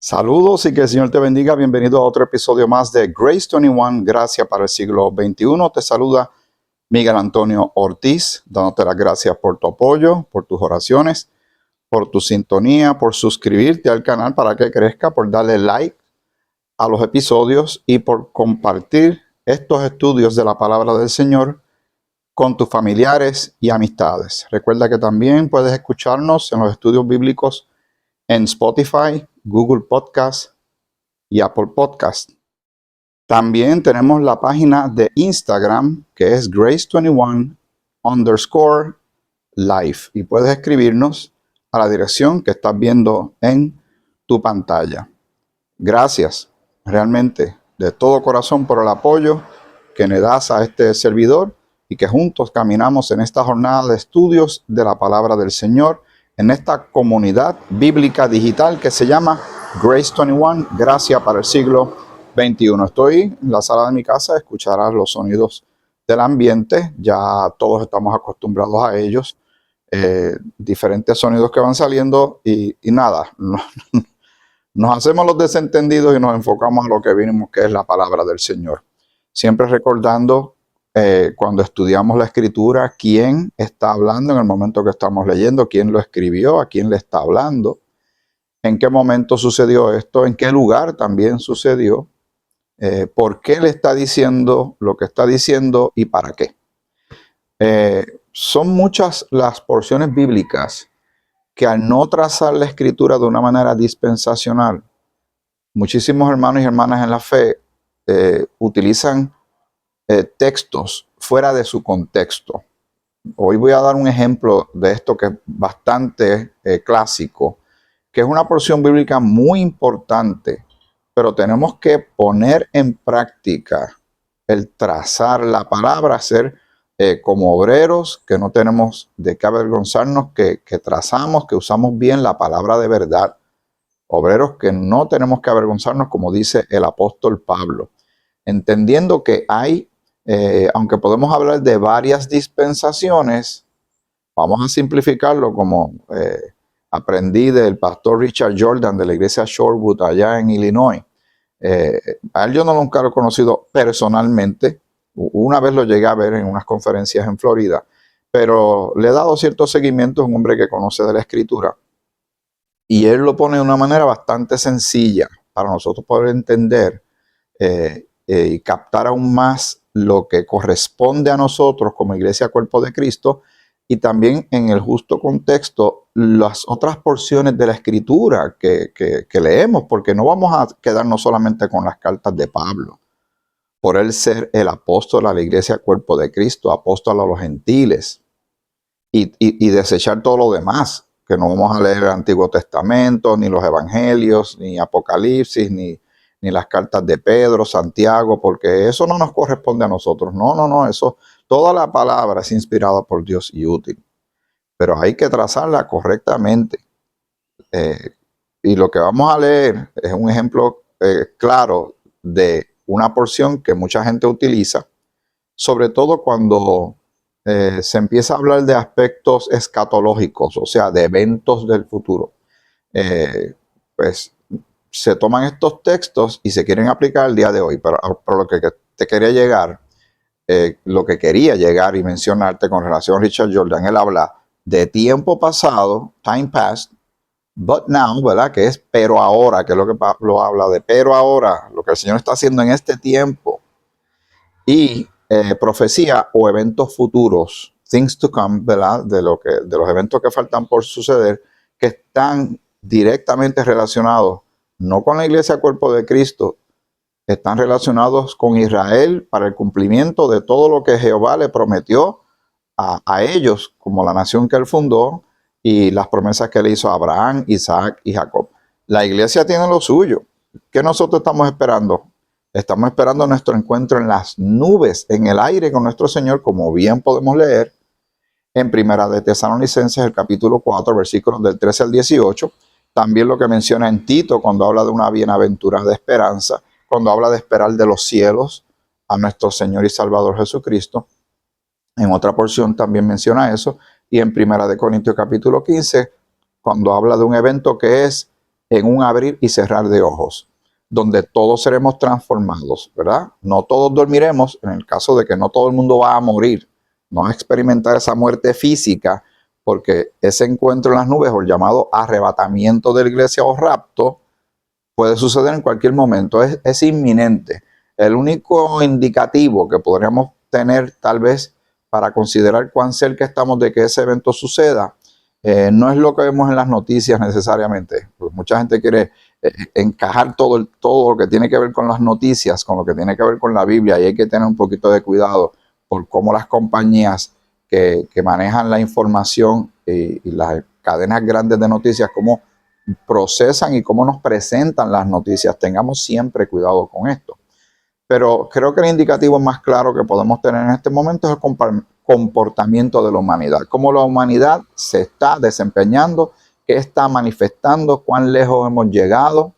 Saludos y que el Señor te bendiga. Bienvenido a otro episodio más de Grace 21, Gracia para el siglo XXI. Te saluda Miguel Antonio Ortiz, dándote las gracias por tu apoyo, por tus oraciones, por tu sintonía, por suscribirte al canal para que crezca, por darle like a los episodios y por compartir estos estudios de la palabra del Señor con tus familiares y amistades. Recuerda que también puedes escucharnos en los estudios bíblicos en Spotify, Google Podcast y Apple Podcast. También tenemos la página de Instagram que es Grace21_life y puedes escribirnos a la dirección que estás viendo en tu pantalla. Gracias realmente de todo corazón por el apoyo que me das a este servidor y que juntos caminamos en esta jornada de estudios de la palabra del Señor en esta comunidad bíblica digital que se llama Grace 21, Gracia para el siglo XXI. Estoy en la sala de mi casa, escucharás los sonidos del ambiente, ya todos estamos acostumbrados a ellos, diferentes sonidos que van saliendo y nada, nos hacemos los desentendidos y nos enfocamos a lo que vinimos, que es la palabra del Señor. Siempre recordando cuando estudiamos la escritura, quién está hablando en el momento que estamos leyendo, quién lo escribió, a quién le está hablando, en qué momento sucedió esto, en qué lugar también sucedió, por qué le está diciendo lo que está diciendo y para qué. Son muchas las porciones bíblicas que al no trazar la escritura de una manera dispensacional, muchísimos hermanos y hermanas en la fe utilizan textos fuera de su contexto. Hoy voy a dar un ejemplo de esto que es bastante clásico, que es una porción bíblica muy importante, pero tenemos que poner en práctica el trazar la palabra, ser como obreros, que no tenemos de qué avergonzarnos, que trazamos, que usamos bien la palabra de verdad. Obreros que no tenemos que avergonzarnos, como dice el apóstol Pablo, entendiendo que hay aunque podemos hablar de varias dispensaciones, vamos a simplificarlo como aprendí del pastor Richard Jordan de la iglesia Shorewood allá en Illinois. A él yo no nunca lo he conocido personalmente, una vez lo llegué a ver en unas conferencias en Florida, pero le he dado cierto seguimiento, es un hombre que conoce de la escritura y él lo pone de una manera bastante sencilla para nosotros poder entender y captar aún más lo que corresponde a nosotros como iglesia cuerpo de Cristo y también en el justo contexto las otras porciones de la escritura que leemos, porque no vamos a quedarnos solamente con las cartas de Pablo, por él ser el apóstol a la iglesia cuerpo de Cristo, apóstol a los gentiles y desechar todo lo demás, que no vamos a leer el Antiguo Testamento, ni los Evangelios, ni Apocalipsis, ni las cartas de Pedro, Santiago, porque eso no nos corresponde a nosotros. No, eso, toda la palabra es inspirada por Dios y útil, pero hay que trazarla correctamente. Y lo que vamos a leer es un ejemplo claro de una porción que mucha gente utiliza, sobre todo cuando se empieza a hablar de aspectos escatológicos, o sea, de eventos del futuro. Pues se toman estos textos y se quieren aplicar el día de hoy, pero lo que te quería llegar, lo que quería llegar y mencionarte con relación a Richard Jordan, él habla de tiempo pasado, time past, but now, ¿verdad? Que es pero ahora, que es lo que Pablo habla de pero ahora, lo que el Señor está haciendo en este tiempo, y profecía o eventos futuros, things to come, ¿verdad? De los eventos que faltan por suceder, que están directamente relacionados no con la iglesia cuerpo de Cristo, están relacionados con Israel para el cumplimiento de todo lo que Jehová le prometió a ellos como la nación que él fundó y las promesas que le hizo a Abraham, Isaac y Jacob. La iglesia tiene lo suyo. ¿Qué nosotros estamos esperando? Estamos esperando nuestro encuentro en las nubes, en el aire con nuestro Señor, como bien podemos leer en Primera de Tesalonicenses, el capítulo 4, versículos del 13 al 18. También lo que menciona en Tito cuando habla de una bienaventurada esperanza, cuando habla de esperar de los cielos a nuestro Señor y Salvador Jesucristo. En otra porción también menciona eso. Y en Primera de Corintios capítulo 15, cuando habla de un evento que es en un abrir y cerrar de ojos, donde todos seremos transformados, ¿verdad? No todos dormiremos, en el caso de que no todo el mundo va a morir, no va a experimentar esa muerte física, porque ese encuentro en las nubes, o el llamado arrebatamiento de la iglesia o rapto, puede suceder en cualquier momento, es inminente. El único indicativo que podríamos tener tal vez para considerar cuán cerca estamos de que ese evento suceda, no es lo que vemos en las noticias necesariamente. Pues mucha gente quiere encajar todo lo que tiene que ver con las noticias, con lo que tiene que ver con la Biblia, y hay que tener un poquito de cuidado por cómo las compañías que manejan la información y las cadenas grandes de noticias, cómo procesan y cómo nos presentan las noticias. Tengamos siempre cuidado con esto. Pero creo que el indicativo más claro que podemos tener en este momento es el comportamiento de la humanidad. Cómo la humanidad se está desempeñando, qué está manifestando, cuán lejos hemos llegado,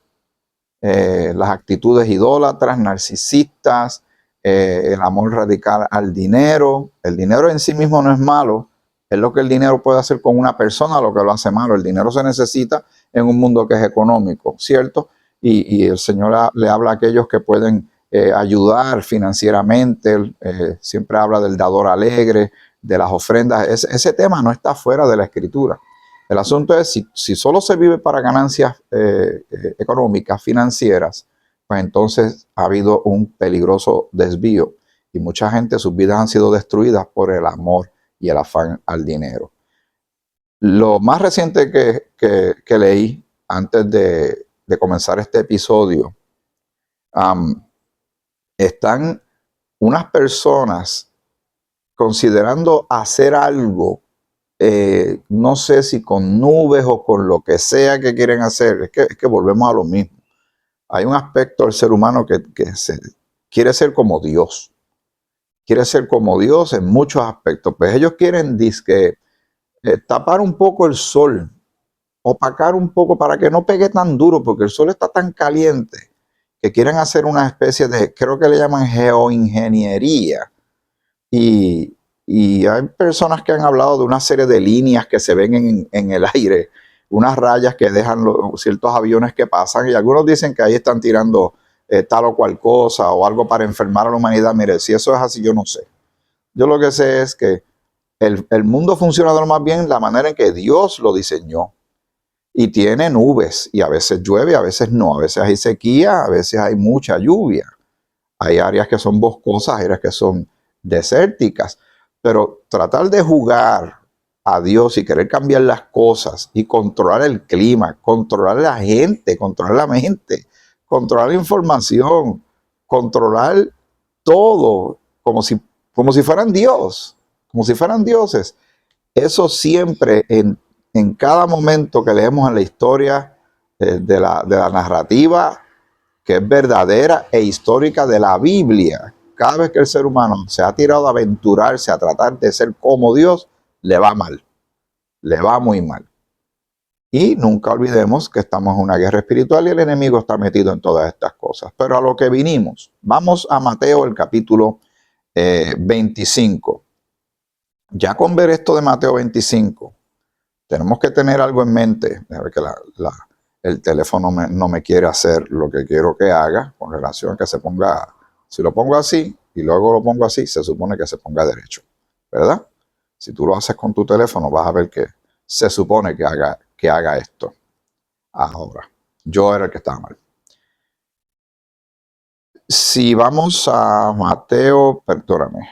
las actitudes idólatras, narcisistas, el amor radical al dinero. El dinero en sí mismo no es malo, es lo que el dinero puede hacer con una persona lo que lo hace malo. El dinero se necesita en un mundo que es económico, ¿cierto? Y el Señor le habla a aquellos que pueden ayudar financieramente. Siempre habla del dador alegre, de las ofrendas. Ese tema no está fuera de la Escritura. El asunto es, si solo se vive para ganancias económicas, financieras, pues entonces ha habido un peligroso desvío y mucha gente, sus vidas han sido destruidas por el amor y el afán al dinero. Lo más reciente que leí antes de comenzar este episodio, están unas personas considerando hacer algo, no sé si con nubes o con lo que sea que quieren hacer. Es que volvemos a lo mismo. Hay un aspecto del ser humano que quiere ser como Dios. Quiere ser como Dios en muchos aspectos. Pues ellos quieren tapar un poco el sol, opacar un poco para que no pegue tan duro, porque el sol está tan caliente que quieren hacer una especie de, creo que le llaman geoingeniería. Y hay personas que han hablado de una serie de líneas que se ven en el aire, unas rayas que dejan ciertos aviones que pasan, y algunos dicen que ahí están tirando tal o cual cosa o algo para enfermar a la humanidad. Mire, si eso es así, yo no sé. Yo lo que sé es que el mundo funciona de lo más bien la manera en que Dios lo diseñó. Y tiene nubes, y a veces llueve, a veces no, a veces hay sequía, a veces hay mucha lluvia. Hay áreas que son boscosas, áreas que son desérticas, pero tratar de jugar a Dios y querer cambiar las cosas y controlar el clima, controlar la gente, controlar la mente, controlar la información, controlar todo como si fueran Dios, como si fueran dioses. Eso siempre en cada momento que leemos en la historia de la narrativa que es verdadera e histórica de la Biblia, cada vez que el ser humano se ha tirado a aventurarse a tratar de ser como Dios, le va mal, le va muy mal. Y nunca olvidemos que estamos en una guerra espiritual y el enemigo está metido en todas estas cosas. Pero a lo que vinimos, vamos a Mateo, el capítulo 25. Ya con ver esto de Mateo 25, tenemos que tener algo en mente. A ver que el teléfono no me quiere hacer lo que quiero que haga con relación a que se ponga, si lo pongo así y luego lo pongo así, se supone que se ponga derecho, ¿verdad? Si tú lo haces con tu teléfono, vas a ver que se supone que haga esto. Ahora, yo era el que estaba mal. Si vamos a Mateo, perdóname.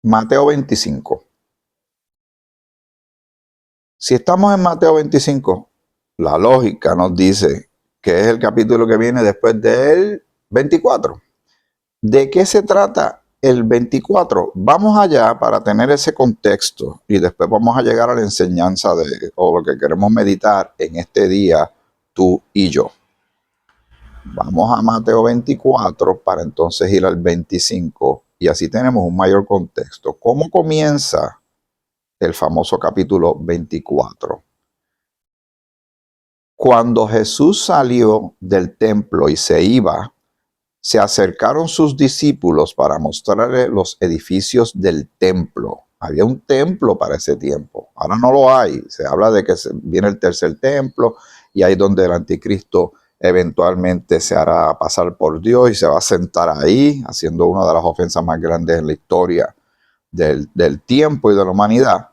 Mateo 25. Si estamos en Mateo 25, la lógica nos dice que es el capítulo que viene después del 24. ¿De qué se trata el 24? Vamos allá para tener ese contexto y después vamos a llegar a la enseñanza o lo que queremos meditar en este día, tú y yo. Vamos a Mateo 24 para entonces ir al 25 y así tenemos un mayor contexto. ¿Cómo comienza el famoso capítulo 24? Cuando Jesús salió del templo y se iba, se acercaron sus discípulos para mostrarle los edificios del templo. Había un templo para ese tiempo. Ahora no lo hay. Se habla de que viene el tercer templo y ahí donde el anticristo eventualmente se hará pasar por Dios y se va a sentar ahí, haciendo una de las ofensas más grandes en la historia del tiempo y de la humanidad.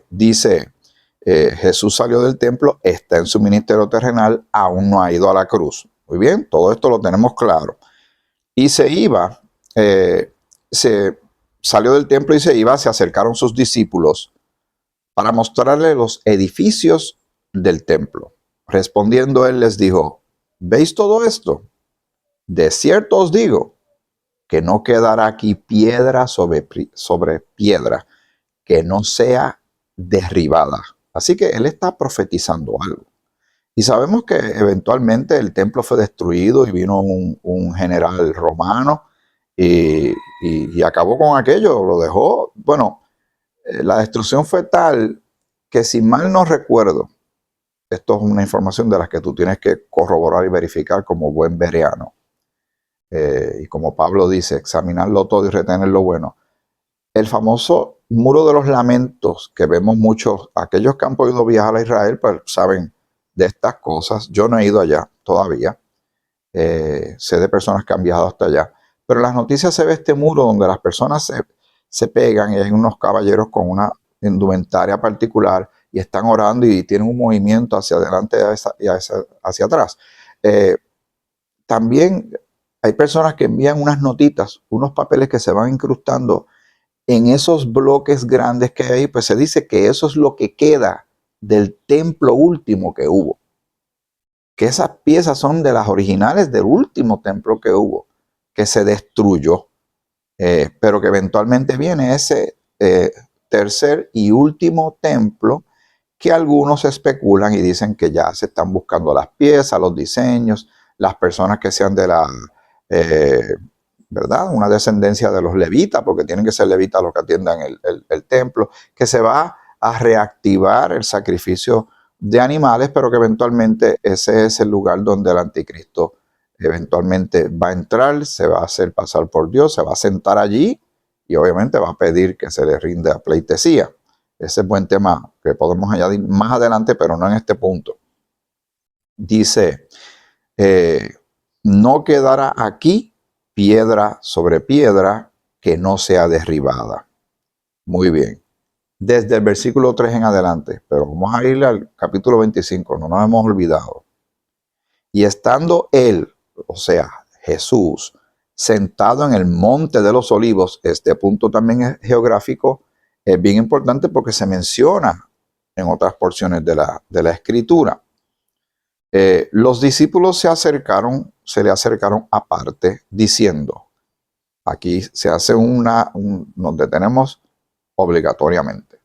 Dice, Jesús salió del templo, está en su ministerio terrenal, aún no ha ido a la cruz. Muy bien, todo esto lo tenemos claro. Y se iba, se salió del templo y se iba, se acercaron sus discípulos para mostrarle los edificios del templo. Respondiendo él les dijo, ¿veis todo esto? De cierto os digo que no quedará aquí piedra sobre piedra que no sea derribada. Así que él está profetizando algo. Y sabemos que eventualmente el templo fue destruido y vino un general romano y acabó con aquello, lo dejó. Bueno, la destrucción fue tal que, si mal no recuerdo, esto es una información de la que tú tienes que corroborar y verificar como buen bereano. Y como Pablo dice, examinarlo todo y retener lo bueno. El famoso muro de los lamentos, que vemos muchos, aquellos que han podido viajar a Israel, pues saben de estas cosas. Yo no he ido allá todavía. Sé de personas que han viajado hasta allá. Pero en las noticias se ve este muro donde las personas se pegan y hay unos caballeros con una indumentaria particular y están orando y tienen un movimiento hacia adelante y hacia atrás. También hay personas que envían unas notitas, unos papeles que se van incrustando en esos bloques grandes que hay, pues se dice que eso es lo que queda del templo último que hubo. Que esas piezas son de las originales del último templo que hubo, que se destruyó, pero que eventualmente viene ese tercer y último templo que algunos especulan y dicen que ya se están buscando las piezas, los diseños, las personas que sean de la, ¿verdad? Una descendencia de los levitas, porque tienen que ser levitas los que atiendan el templo, que se va a reactivar el sacrificio de animales, pero que eventualmente ese es el lugar donde el anticristo eventualmente va a entrar, se va a hacer pasar por Dios, se va a sentar allí y obviamente va a pedir que se le rinda pleitesía. Ese es buen tema que podemos añadir más adelante, pero no en este punto. Dice, no quedará aquí piedra sobre piedra que no sea derribada. Muy bien. Desde el versículo 3 en adelante, pero vamos a ir al capítulo 25, no nos hemos olvidado. Y estando él, o sea, Jesús, sentado en el monte de los olivos, este punto también es geográfico, es bien importante porque se menciona en otras porciones de la escritura. Los discípulos se le acercaron aparte diciendo, aquí se hace nos detenemos obligatoriamente.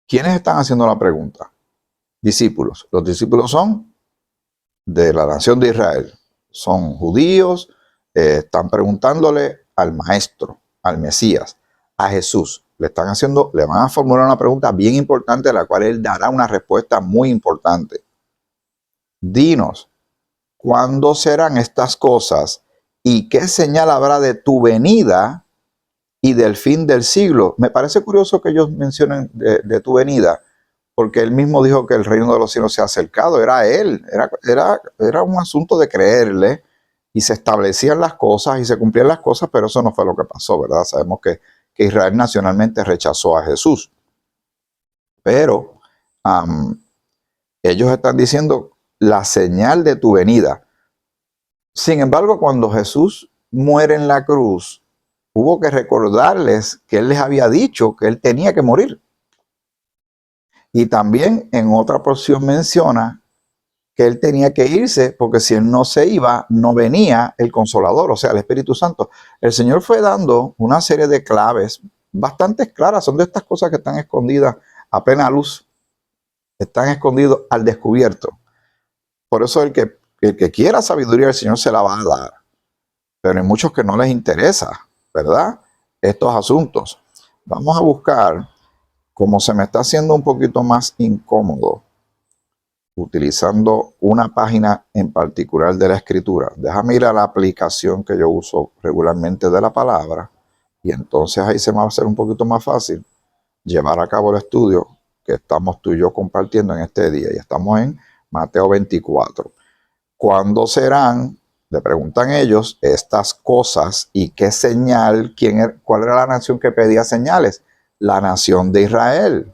¿Quiénes están haciendo la pregunta? Discípulos. Los discípulos son de la nación de Israel. Son judíos, están preguntándole al maestro, al Mesías, a Jesús. Le van a formular una pregunta bien importante a la cual él dará una respuesta muy importante. Dinos, ¿cuándo serán estas cosas y qué señal habrá de tu venida y del fin del siglo? Me parece curioso que ellos mencionen de tu venida, porque él mismo dijo que el reino de los cielos se ha acercado. Era él, era un asunto de creerle y se establecían las cosas y se cumplían las cosas, pero eso no fue lo que pasó, ¿verdad? Sabemos que Israel nacionalmente rechazó a Jesús. Pero ellos están diciendo la señal de tu venida. Sin embargo, cuando Jesús muere en la cruz, hubo que recordarles que él les había dicho que él tenía que morir. Y también en otra porción menciona que él tenía que irse porque si él no se iba, no venía el Consolador, o sea, el Espíritu Santo. El Señor fue dando una serie de claves bastante claras. Son de estas cosas que están escondidas a plena luz. Están escondidos al descubierto. Por eso el que quiera sabiduría, el Señor se la va a dar. Pero hay muchos que no les interesa, ¿verdad? Estos asuntos. Vamos a buscar, como se me está haciendo un poquito más incómodo, utilizando una página en particular de la Escritura. Déjame ir a la aplicación que yo uso regularmente de la palabra y entonces ahí se me va a hacer un poquito más fácil llevar a cabo el estudio que estamos tú y yo compartiendo en este día. Y estamos en Mateo 24. ¿Cuándo serán, le preguntan ellos, estas cosas y qué señal, cuál era la nación que pedía señales? La nación de Israel.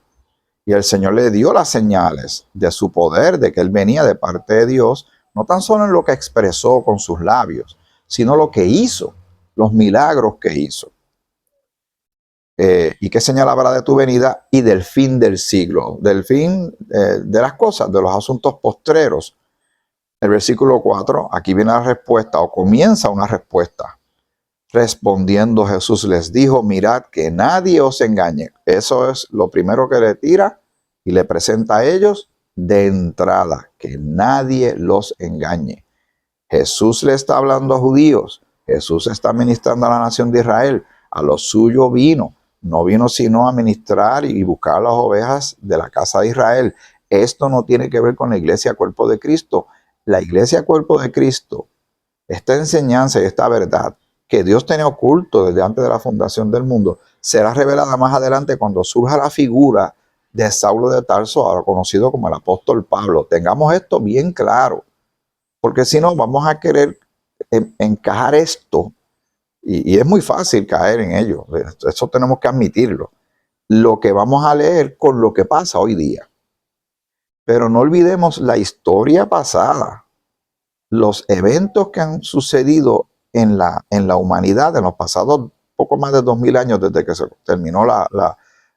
Y el Señor le dio las señales de su poder, de que Él venía de parte de Dios, no tan solo en lo que expresó con sus labios, sino lo que hizo, los milagros que hizo. ¿Y qué señal habrá de tu venida y del fin del siglo? Del fin de las cosas, de los asuntos postreros. El versículo 4, aquí viene la respuesta, o comienza una respuesta. Respondiendo Jesús les dijo, mirad que nadie os engañe. Eso es lo primero que le tira y le presenta a ellos de entrada, que nadie los engañe. Jesús le está hablando a judíos, Jesús está ministrando a la nación de Israel, a lo suyo vino, no vino sino a ministrar y buscar las ovejas de la casa de Israel. Esto no tiene que ver con la iglesia cuerpo de Cristo. La iglesia cuerpo de Cristo, esta enseñanza y esta verdad que Dios tenía oculto desde antes de la fundación del mundo, será revelada más adelante cuando surja la figura de Saulo de Tarso, ahora conocido como el apóstol Pablo. Tengamos esto bien claro, porque si no vamos a querer encajar esto, y es muy fácil caer en ello, eso tenemos que admitirlo, lo que vamos a leer con lo que pasa hoy día. Pero no olvidemos la historia pasada, los eventos que han sucedido en la humanidad en los pasados poco más de 2000 años desde que se terminó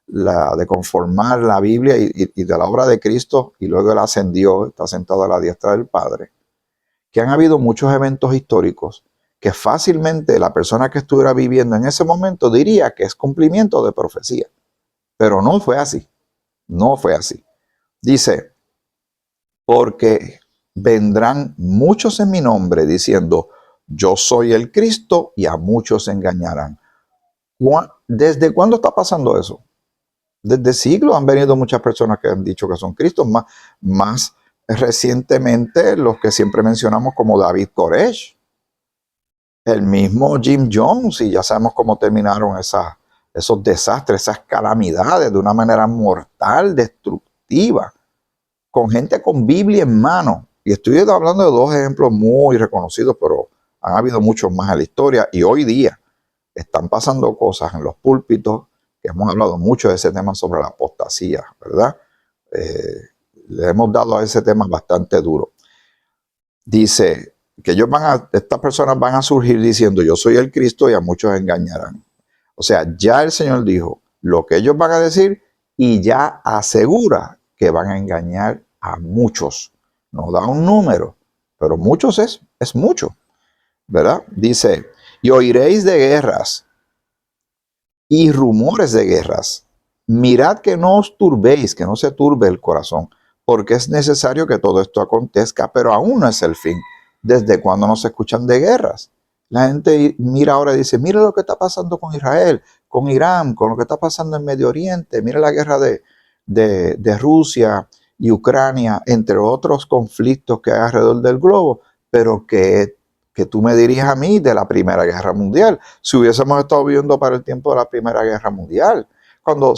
de conformar la Biblia y de la obra de Cristo, y luego Él ascendió, está sentado a la diestra del Padre, que han habido muchos eventos históricos que fácilmente la persona que estuviera viviendo en ese momento diría que es cumplimiento de profecía. Pero no fue así, no fue así. Dice, porque vendrán muchos en mi nombre diciendo, yo soy el Cristo, y a muchos engañarán. ¿Desde cuándo está pasando eso? Desde siglos han venido muchas personas que han dicho que son Cristos, más recientemente los que siempre mencionamos como David Koresh, el mismo Jim Jones, y ya sabemos cómo terminaron esos desastres, esas calamidades de una manera mortal, destructiva, con gente con Biblia en mano. Y estoy hablando de dos ejemplos muy reconocidos, pero han habido muchos más en la historia, y hoy día están pasando cosas en los púlpitos, que hemos hablado mucho de ese tema sobre la apostasía, ¿verdad? Le hemos dado a ese tema bastante duro. Dice que estas personas van a surgir diciendo, yo soy el Cristo, y a muchos engañarán. O sea, ya el Señor dijo lo que ellos van a decir, y ya asegura que van a engañar a muchos. No da un número, pero muchos es mucho, ¿verdad? Dice, y oiréis de guerras y rumores de guerras. Mirad que no os turbéis, que no se turbe el corazón, porque es necesario que todo esto acontezca, pero aún no es el fin. ¿Desde cuándo no se escuchan de guerras? La gente mira ahora y dice, mira lo que está pasando con Israel, con Irán, con lo que está pasando en Medio Oriente, mira la guerra de Rusia y Ucrania, entre otros conflictos que hay alrededor del globo, pero que tú me dirías a mí de la Primera Guerra Mundial, si hubiésemos estado viviendo para el tiempo de la Primera Guerra Mundial, cuando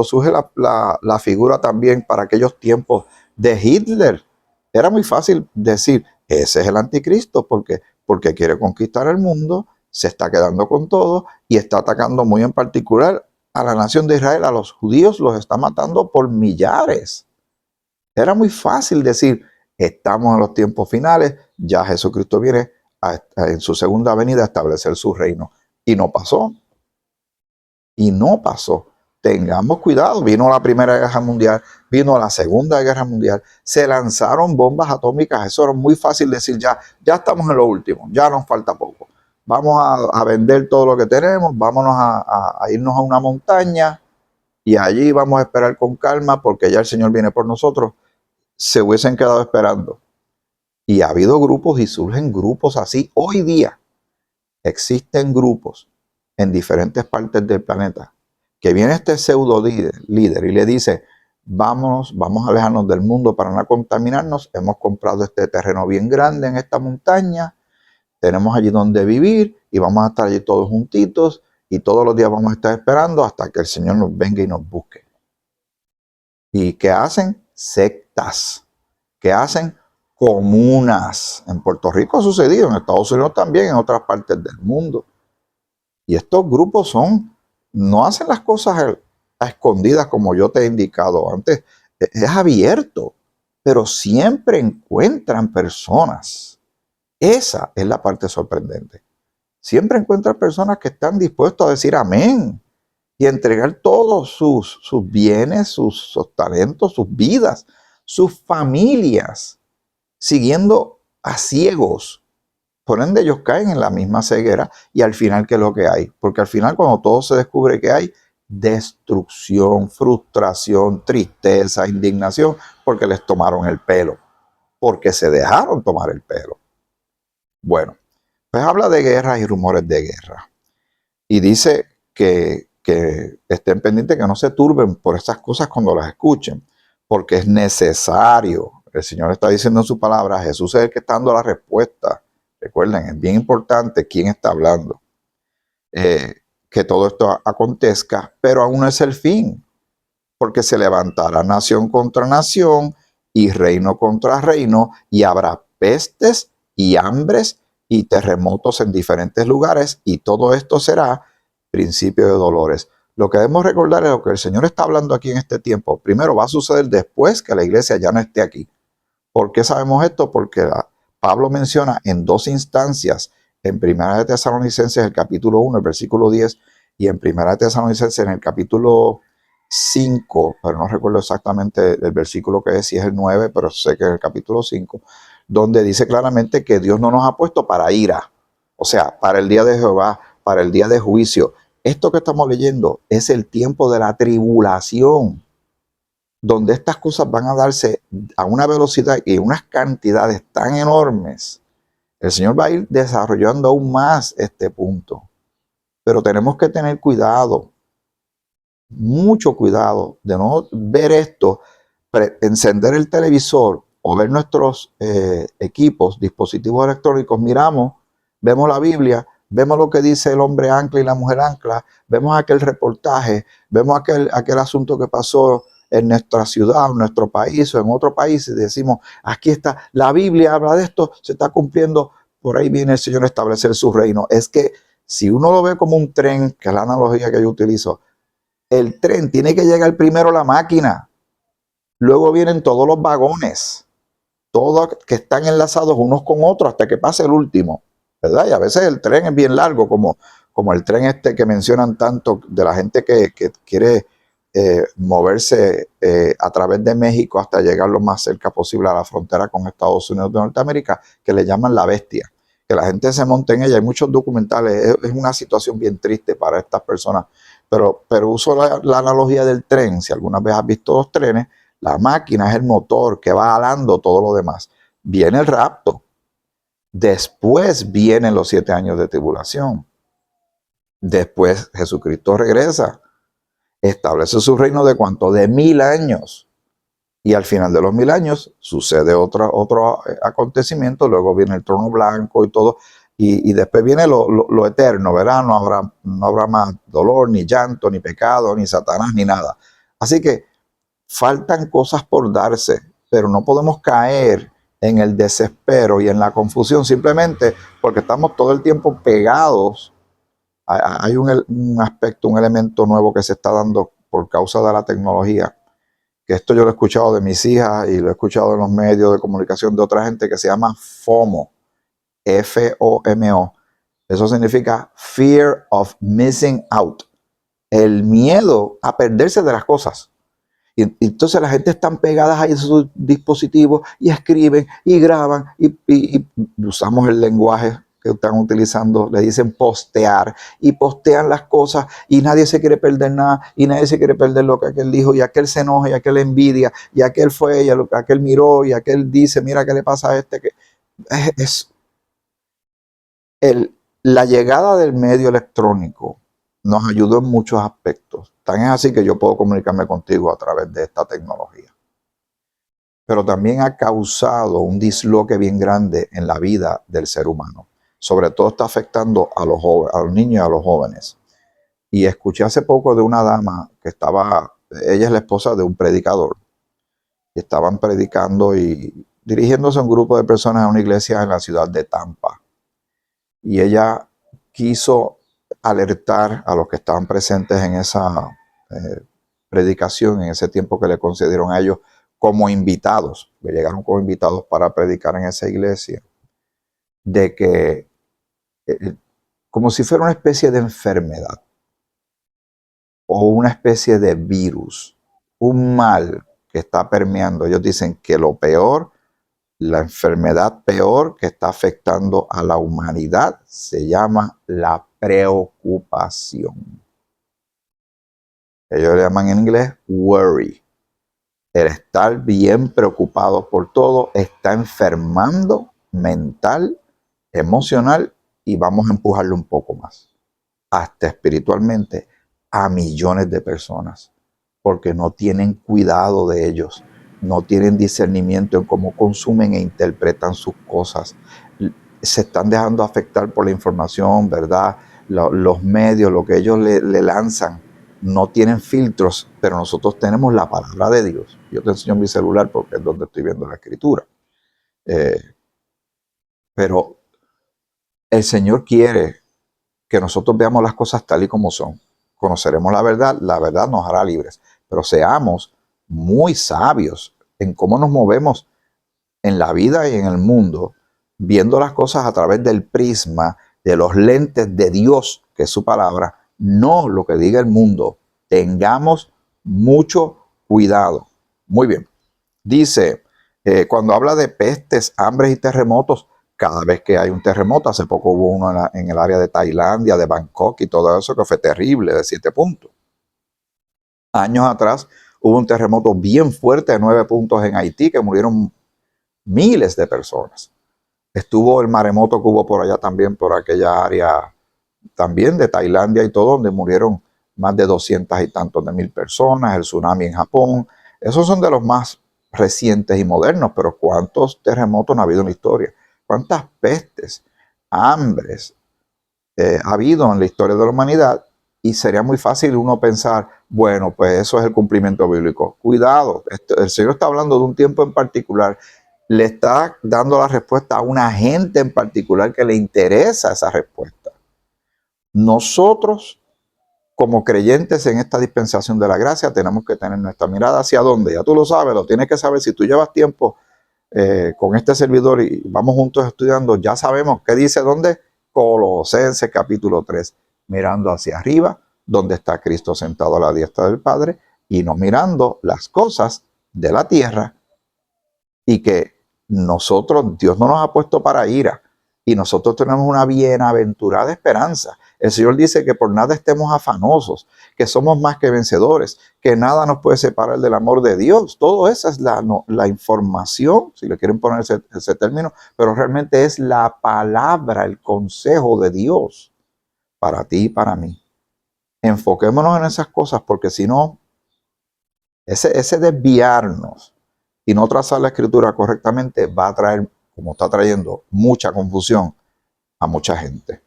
surge la figura también para aquellos tiempos de Hitler, era muy fácil decir, ese es el anticristo, porque quiere conquistar el mundo, se está quedando con todo y está atacando muy en particular a la nación de Israel, a los judíos los está matando por millares. Era muy fácil decir, estamos en los tiempos finales, ya Jesucristo viene en su segunda venida a establecer su reino. Y no pasó. Y no pasó. Tengamos cuidado. Vino la Primera Guerra Mundial, vino la Segunda Guerra Mundial, se lanzaron bombas atómicas. Eso era muy fácil decir, ya estamos en lo último, ya nos falta poco. Vamos a vender todo lo que tenemos, vámonos a irnos a una montaña y allí vamos a esperar con calma porque ya el Señor viene por nosotros. Se hubiesen quedado esperando. Y ha habido grupos y surgen grupos así. Hoy día existen grupos en diferentes partes del planeta que viene este pseudo líder y le dice, vamos a alejarnos del mundo para no contaminarnos. Hemos comprado este terreno bien grande en esta montaña, tenemos allí donde vivir y vamos a estar allí todos juntitos y todos los días vamos a estar esperando hasta que el Señor nos venga y nos busque. ¿Y qué hacen? Sectas. ¿Qué hacen? Comunas. En Puerto Rico ha sucedido, en Estados Unidos también, en otras partes del mundo. Y estos grupos no hacen las cosas a escondidas como yo te he indicado antes. Es abierto, pero siempre encuentran personas. Esa es la parte sorprendente. Siempre encuentran personas que están dispuestas a decir amén y a entregar todos sus bienes, sus talentos, sus vidas, sus familias, siguiendo a ciegos. Por ende, ellos caen en la misma ceguera y al final, ¿qué es lo que hay? Porque al final, cuando todo se descubre que hay destrucción, frustración, tristeza, indignación, porque les tomaron el pelo, porque se dejaron tomar el pelo. Bueno, pues habla de guerras y rumores de guerra. Y dice que estén pendientes, que no se turben por esas cosas cuando las escuchen, porque es necesario. El Señor está diciendo en su palabra, Jesús es el que está dando la respuesta. Recuerden, es bien importante quién está hablando. Que todo esto acontezca, pero aún no es el fin, porque se levantará nación contra nación y reino contra reino, y habrá pestes y hambres y terremotos en diferentes lugares, y todo esto será principio de dolores. Lo que debemos recordar es lo que el Señor está hablando aquí en este tiempo. Primero va a suceder después que la iglesia ya no esté aquí. ¿Por qué sabemos esto? Porque Pablo menciona en dos instancias, en Primera de Tesalonicenses, el capítulo 1, el versículo 10, y en Primera de Tesalonicenses, en el capítulo 5, pero no recuerdo exactamente el versículo que es, si es el 9, pero sé que es el capítulo 5, donde dice claramente que Dios no nos ha puesto para ira, o sea, para el día de Jehová, para el día de juicio. Esto que estamos leyendo es el tiempo de la tribulación, donde estas cosas van a darse a una velocidad y unas cantidades tan enormes. El Señor va a ir desarrollando aún más este punto. Pero tenemos que tener cuidado, mucho cuidado, de no ver esto, encender el televisor o ver nuestros equipos, dispositivos electrónicos, miramos, vemos la Biblia, vemos lo que dice el hombre ancla y la mujer ancla, vemos aquel reportaje, vemos aquel asunto que pasó en nuestra ciudad, en nuestro país o en otro país, y decimos, aquí está, la Biblia habla de esto, se está cumpliendo, por ahí viene el Señor a establecer su reino. Es que si uno lo ve como un tren, que es la analogía que yo utilizo, el tren tiene que llegar primero a la máquina, luego vienen todos los vagones, todos que están enlazados unos con otros hasta que pase el último, ¿verdad? Y a veces el tren es bien largo, como el tren este que mencionan tanto de la gente que quiere moverse a través de México hasta llegar lo más cerca posible a la frontera con Estados Unidos de Norteamérica, que le llaman la bestia, que la gente se monta en ella. Hay muchos documentales, es una situación bien triste para estas personas, pero uso la analogía del tren. Si alguna vez has visto los trenes, la máquina es el motor que va alando todo lo demás. Viene el rapto, después vienen los 7 años de tribulación, después Jesucristo regresa, establece su reino de ¿cuánto? De 1000 años. Y al final de los 1000 años sucede otro acontecimiento, luego viene el trono blanco y todo, y después viene lo eterno, ¿verdad? No habrá más dolor, ni llanto, ni pecado, ni Satanás, ni nada. Así que faltan cosas por darse, pero no podemos caer en el desespero y en la confusión simplemente porque estamos todo el tiempo pegados. Hay un aspecto, un elemento nuevo que se está dando por causa de la tecnología, que esto yo lo he escuchado de mis hijas y lo he escuchado en los medios de comunicación de otra gente, que se llama FOMO, F-O-M-O. Eso significa Fear of Missing Out, el miedo a perderse de las cosas. Y entonces la gente están pegadas ahí a sus dispositivos y escriben y graban y usamos el lenguaje que están utilizando, le dicen postear, y postean las cosas y nadie se quiere perder nada y nadie se quiere perder lo que aquel dijo y aquel se enoja y aquel envidia y aquel fue y aquel miró y aquel dice, mira qué le pasa a este. Que es la llegada del medio electrónico nos ayudó en muchos aspectos. Tan es así que yo puedo comunicarme contigo a través de esta tecnología. Pero también ha causado un disloque bien grande en la vida del ser humano. Sobre todo está afectando a los jóvenes, a los niños y a los jóvenes. Y escuché hace poco de una dama que ella es la esposa de un predicador. Y estaban predicando y dirigiéndose a un grupo de personas a una iglesia en la ciudad de Tampa. Y ella quiso alertar a los que estaban presentes en esa predicación, en ese tiempo que le concedieron a ellos como invitados, que llegaron como invitados para predicar en esa iglesia, de que como si fuera una especie de enfermedad o una especie de virus, un mal que está permeando. Ellos dicen que lo peor, la enfermedad peor que está afectando a la humanidad se llama la preocupación. Ellos le llaman en inglés worry. El estar bien preocupado por todo está enfermando mental, emocional y vamos a empujarlo un poco más, hasta espiritualmente, a millones de personas, porque no tienen cuidado de ellos, no tienen discernimiento en cómo consumen e interpretan sus cosas. Se están dejando afectar por la información, ¿verdad? Los medios, lo que ellos le lanzan, no tienen filtros, pero nosotros tenemos la palabra de Dios. Yo te enseño mi celular porque es donde estoy viendo la escritura. Pero el Señor quiere que nosotros veamos las cosas tal y como son. Conoceremos la verdad nos hará libres. Pero seamos muy sabios en cómo nos movemos en la vida y en el mundo, viendo las cosas a través del prisma, de los lentes de Dios, que es su palabra, no lo que diga el mundo. Tengamos mucho cuidado. Muy bien. Dice, cuando habla de pestes, hambres y terremotos, cada vez que hay un terremoto, hace poco hubo uno en el área de Tailandia, de Bangkok y todo eso, que fue terrible, de 7 puntos. Años atrás hubo un terremoto bien fuerte de 9 puntos en Haití, que murieron miles de personas. Estuvo el maremoto que hubo por allá también, por aquella área también de Tailandia y todo, donde murieron más de 200 y tantos de mil personas, el tsunami en Japón. Esos son de los más recientes y modernos, pero ¿cuántos terremotos no ha habido en la historia? ¿Cuántas pestes, hambres ha habido en la historia de la humanidad? Y sería muy fácil uno pensar, bueno, pues eso es el cumplimiento bíblico. Cuidado, el Señor está hablando de un tiempo en particular. Le está dando la respuesta a una gente en particular que le interesa esa respuesta. Nosotros, como creyentes en esta dispensación de la gracia, tenemos que tener nuestra mirada hacia dónde. Ya tú lo sabes, lo tienes que saber. Si tú llevas tiempo con este servidor y vamos juntos estudiando, ya sabemos qué dice dónde. Colosenses capítulo 3, mirando hacia arriba, donde está Cristo sentado a la diestra del Padre, y no mirando las cosas de la tierra, y que nosotros, Dios no nos ha puesto para ira, y nosotros tenemos una bienaventurada esperanza. El Señor dice que por nada estemos afanosos, que somos más que vencedores, que nada nos puede separar del amor de Dios. Todo eso es la información, si le quieren poner ese término, pero realmente es la palabra, el consejo de Dios para ti y para mí. Enfoquémonos en esas cosas, porque si no, ese desviarnos y no trazar la escritura correctamente va a traer, como está trayendo, mucha confusión a mucha gente.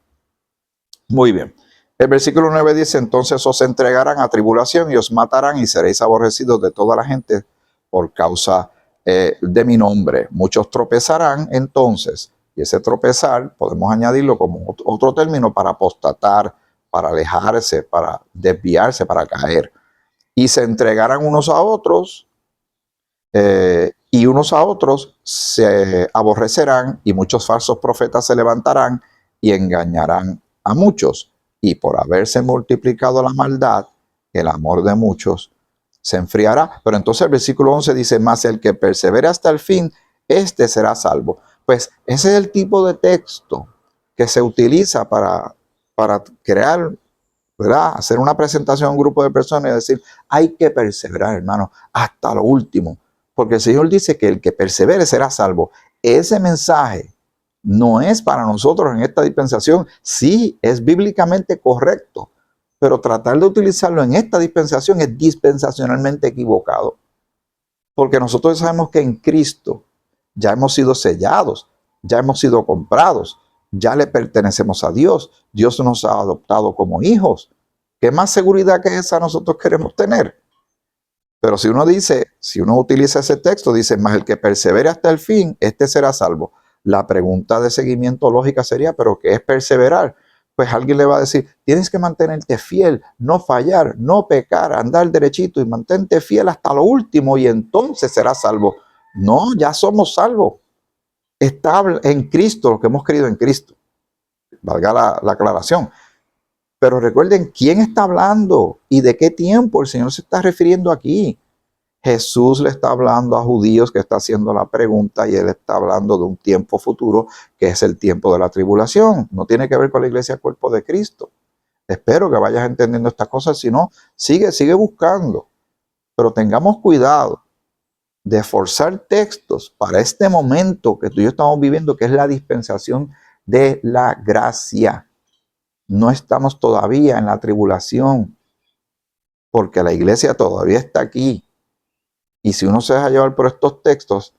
Muy bien. El versículo 9 dice, entonces os entregarán a tribulación y os matarán y seréis aborrecidos de toda la gente por causa de mi nombre. Muchos tropezarán entonces, y ese tropezar podemos añadirlo como otro término para apostatar, para alejarse, para desviarse, para caer. Y se entregarán unos a otros, y unos a otros se aborrecerán, y muchos falsos profetas se levantarán y engañarán a muchos. Y por haberse multiplicado la maldad, el amor de muchos se enfriará. Pero entonces el versículo 11 dice, más el que persevere hasta el fin, este será salvo. Pues ese es el tipo de texto que se utiliza para crear, ¿verdad? Hacer una presentación a un grupo de personas y decir, hay que perseverar, hermano, hasta lo último. Porque el Señor dice que el que persevere será salvo. Ese mensaje no es para nosotros en esta dispensación. Sí, es bíblicamente correcto, pero tratar de utilizarlo en esta dispensación es dispensacionalmente equivocado. Porque nosotros sabemos que en Cristo ya hemos sido sellados, ya hemos sido comprados, ya le pertenecemos a Dios. Dios nos ha adoptado como hijos. ¿Qué más seguridad que esa nosotros queremos tener? Pero si uno dice, si uno utiliza ese texto, dice, más el que persevere hasta el fin, este será salvo. La pregunta de seguimiento lógica sería, ¿pero qué es perseverar? Pues alguien le va a decir, tienes que mantenerte fiel, no fallar, no pecar, andar derechito y mantente fiel hasta lo último y entonces serás salvo. No, ya somos salvos. Está en Cristo, lo que hemos creído en Cristo. Valga la aclaración. Pero recuerden quién está hablando y de qué tiempo el Señor se está refiriendo aquí. Jesús le está hablando a judíos que está haciendo la pregunta y él está hablando de un tiempo futuro que es el tiempo de la tribulación. No tiene que ver con la iglesia cuerpo de Cristo. Espero que vayas entendiendo estas cosas. Si no, sigue buscando. Pero tengamos cuidado de forzar textos para este momento que tú y yo estamos viviendo, que es la dispensación de la gracia. No estamos todavía en la tribulación, porque la iglesia todavía está aquí. Y si uno se deja llevar por estos textos,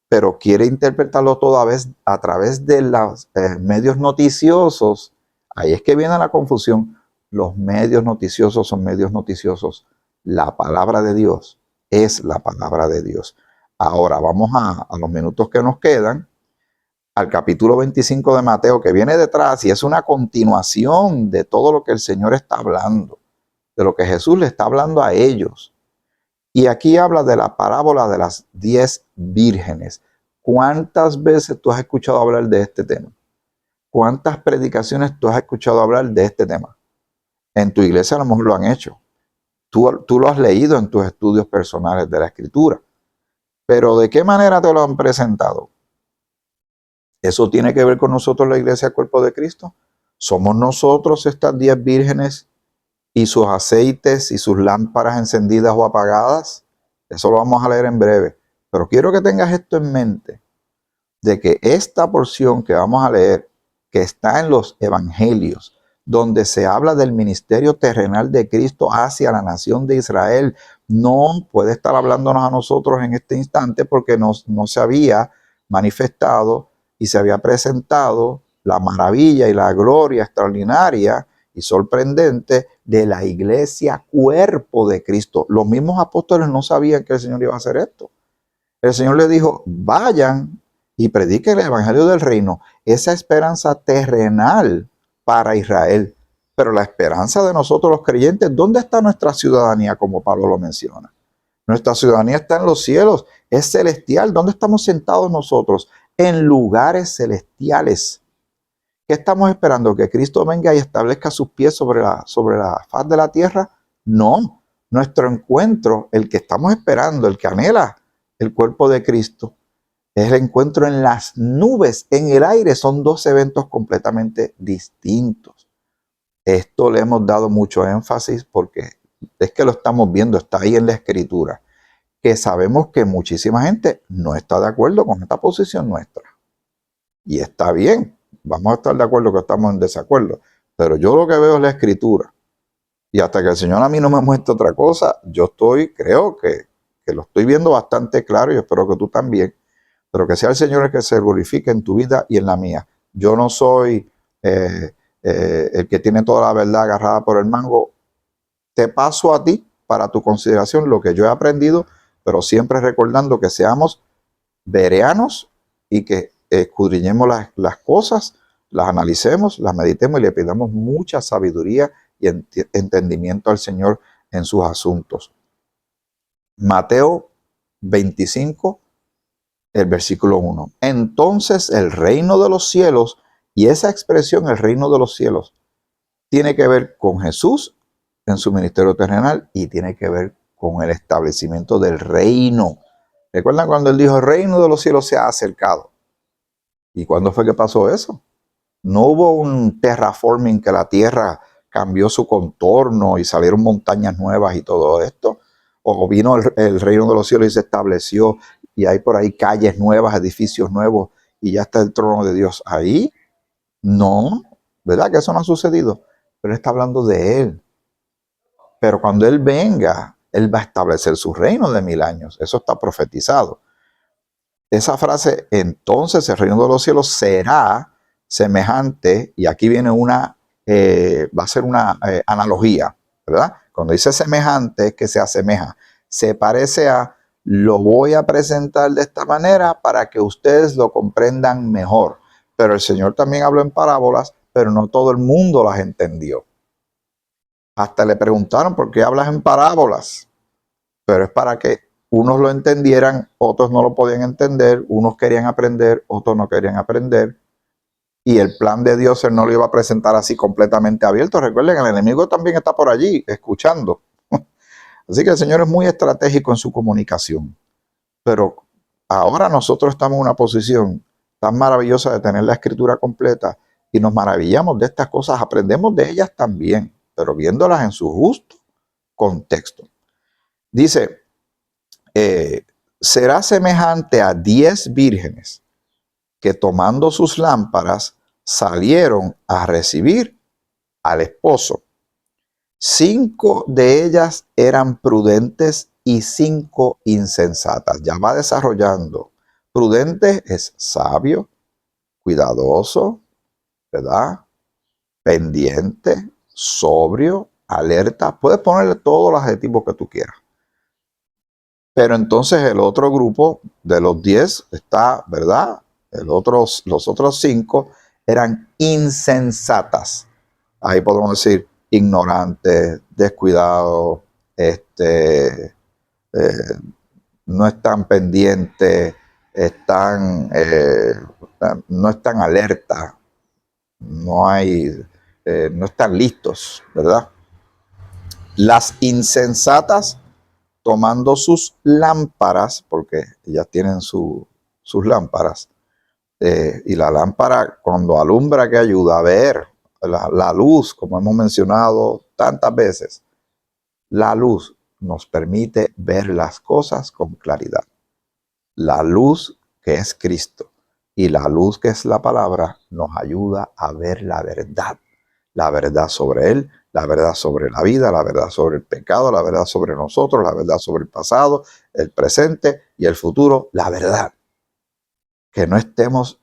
pero quiere interpretarlo todo a través de los medios noticiosos, ahí es que viene la confusión. Los medios noticiosos son medios noticiosos. La palabra de Dios es la palabra de Dios. Ahora vamos a los minutos que nos quedan, al capítulo 25 de Mateo, que viene detrás y es una continuación de todo lo que el Señor está hablando, de lo que Jesús le está hablando a ellos. Y aquí habla de la parábola de las 10 vírgenes. ¿Cuántas veces tú has escuchado hablar de este tema? ¿Cuántas predicaciones tú has escuchado hablar de este tema? En tu iglesia a lo mejor lo han hecho. Tú lo has leído en tus estudios personales de la Escritura. Pero ¿de qué manera te lo han presentado? ¿Eso tiene que ver con nosotros, la iglesia cuerpo de Cristo? ¿Somos nosotros estas 10 vírgenes y sus aceites y sus lámparas encendidas o apagadas? Eso lo vamos a leer en breve. Pero quiero que tengas esto en mente, de que esta porción que vamos a leer, que está en los evangelios, donde se habla del ministerio terrenal de Cristo hacia la nación de Israel, no puede estar hablándonos a nosotros en este instante porque no se había manifestado y se había presentado la maravilla y la gloria extraordinaria y sorprendente de la iglesia cuerpo de Cristo. Los mismos apóstoles no sabían que el Señor iba a hacer esto. El Señor les dijo, vayan y prediquen el evangelio del reino. Esa esperanza terrenal para Israel. Pero la esperanza de nosotros los creyentes, ¿dónde está nuestra ciudadanía? Como Pablo lo menciona. Nuestra ciudadanía está en los cielos, es celestial. ¿Dónde estamos sentados nosotros? En lugares celestiales. ¿Qué estamos esperando? ¿Que Cristo venga y establezca sus pies sobre la faz de la tierra? No. Nuestro encuentro, el que estamos esperando, el que anhela el cuerpo de Cristo, es el encuentro en las nubes, en el aire. Son dos eventos completamente distintos. Esto le hemos dado mucho énfasis porque es que lo estamos viendo, está ahí en la Escritura, que sabemos que muchísima gente no está de acuerdo con esta posición nuestra. Y está bien, vamos a estar de acuerdo que estamos en desacuerdo, pero yo lo que veo es la Escritura. Y hasta que el Señor a mí no me muestre otra cosa, yo creo que lo estoy viendo bastante claro y espero que tú también, pero que sea el Señor el que se glorifique en tu vida y en la mía. Yo no soy el que tiene toda la verdad agarrada por el mango. Te paso a ti para tu consideración lo que yo he aprendido, pero siempre recordando que seamos bereanos y que escudriñemos las cosas, las analicemos, las meditemos y le pidamos mucha sabiduría y entendimiento al Señor en sus asuntos. Mateo 25, el versículo 1. Entonces el reino de los cielos, y esa expresión, el reino de los cielos, tiene que ver con Jesús en su ministerio terrenal y tiene que ver con el establecimiento del reino. ¿Recuerdan cuando él dijo, el reino de los cielos se ha acercado? ¿Y cuándo fue que pasó eso? No hubo un terraforming que la tierra cambió su contorno y salieron montañas nuevas y todo esto. O vino el reino de los cielos y se estableció y hay por ahí calles nuevas, edificios nuevos y ya está el trono de Dios ahí. No, ¿verdad que eso no ha sucedido? Pero está hablando de él. pero cuando Él venga, Él va a establecer su reino de 1000 años. Eso está profetizado. Esa frase, entonces el reino de los cielos será semejante, y aquí viene va a ser una analogía, ¿verdad? Cuando dice semejante, es que se asemeja. Se parece a, lo voy a presentar de esta manera para que ustedes lo comprendan mejor. Pero el Señor también habló en parábolas, pero no todo el mundo las entendió. Hasta le preguntaron, ¿por qué hablas en parábolas? Pero es para que unos lo entendieran, otros no lo podían entender, unos querían aprender, otros no querían aprender. Y el plan de Dios Él no lo iba a presentar así completamente abierto. Recuerden, el enemigo también está por allí, escuchando. Así que el Señor es muy estratégico en su comunicación. Pero ahora nosotros estamos en una posición tan maravillosa de tener la escritura completa y nos maravillamos de estas cosas, aprendemos de ellas también, pero viéndolas en su justo contexto. Dice, será semejante a 10 vírgenes que tomando sus lámparas salieron a recibir al esposo. 5 de ellas eran prudentes y 5 insensatas. Ya va desarrollando. Prudente es sabio, cuidadoso, ¿verdad? Pendiente, sobrio, alerta. Puedes ponerle todos los adjetivos que tú quieras. Pero entonces el otro grupo de los 10 está, ¿verdad? Los otros 5 eran insensatas. Ahí podemos decir ignorantes, descuidados, no están pendientes, no están alerta, no están listos, ¿verdad? Las insensatas, tomando sus lámparas, porque ellas tienen sus lámparas, y la lámpara cuando alumbra, que ayuda a ver la luz, como hemos mencionado tantas veces, la luz nos permite ver las cosas con claridad. La luz que es Cristo y la luz que es la palabra nos ayuda a ver la verdad sobre Él, la verdad sobre la vida, la verdad sobre el pecado, la verdad sobre nosotros, la verdad sobre el pasado, el presente y el futuro, la verdad. Que no estemos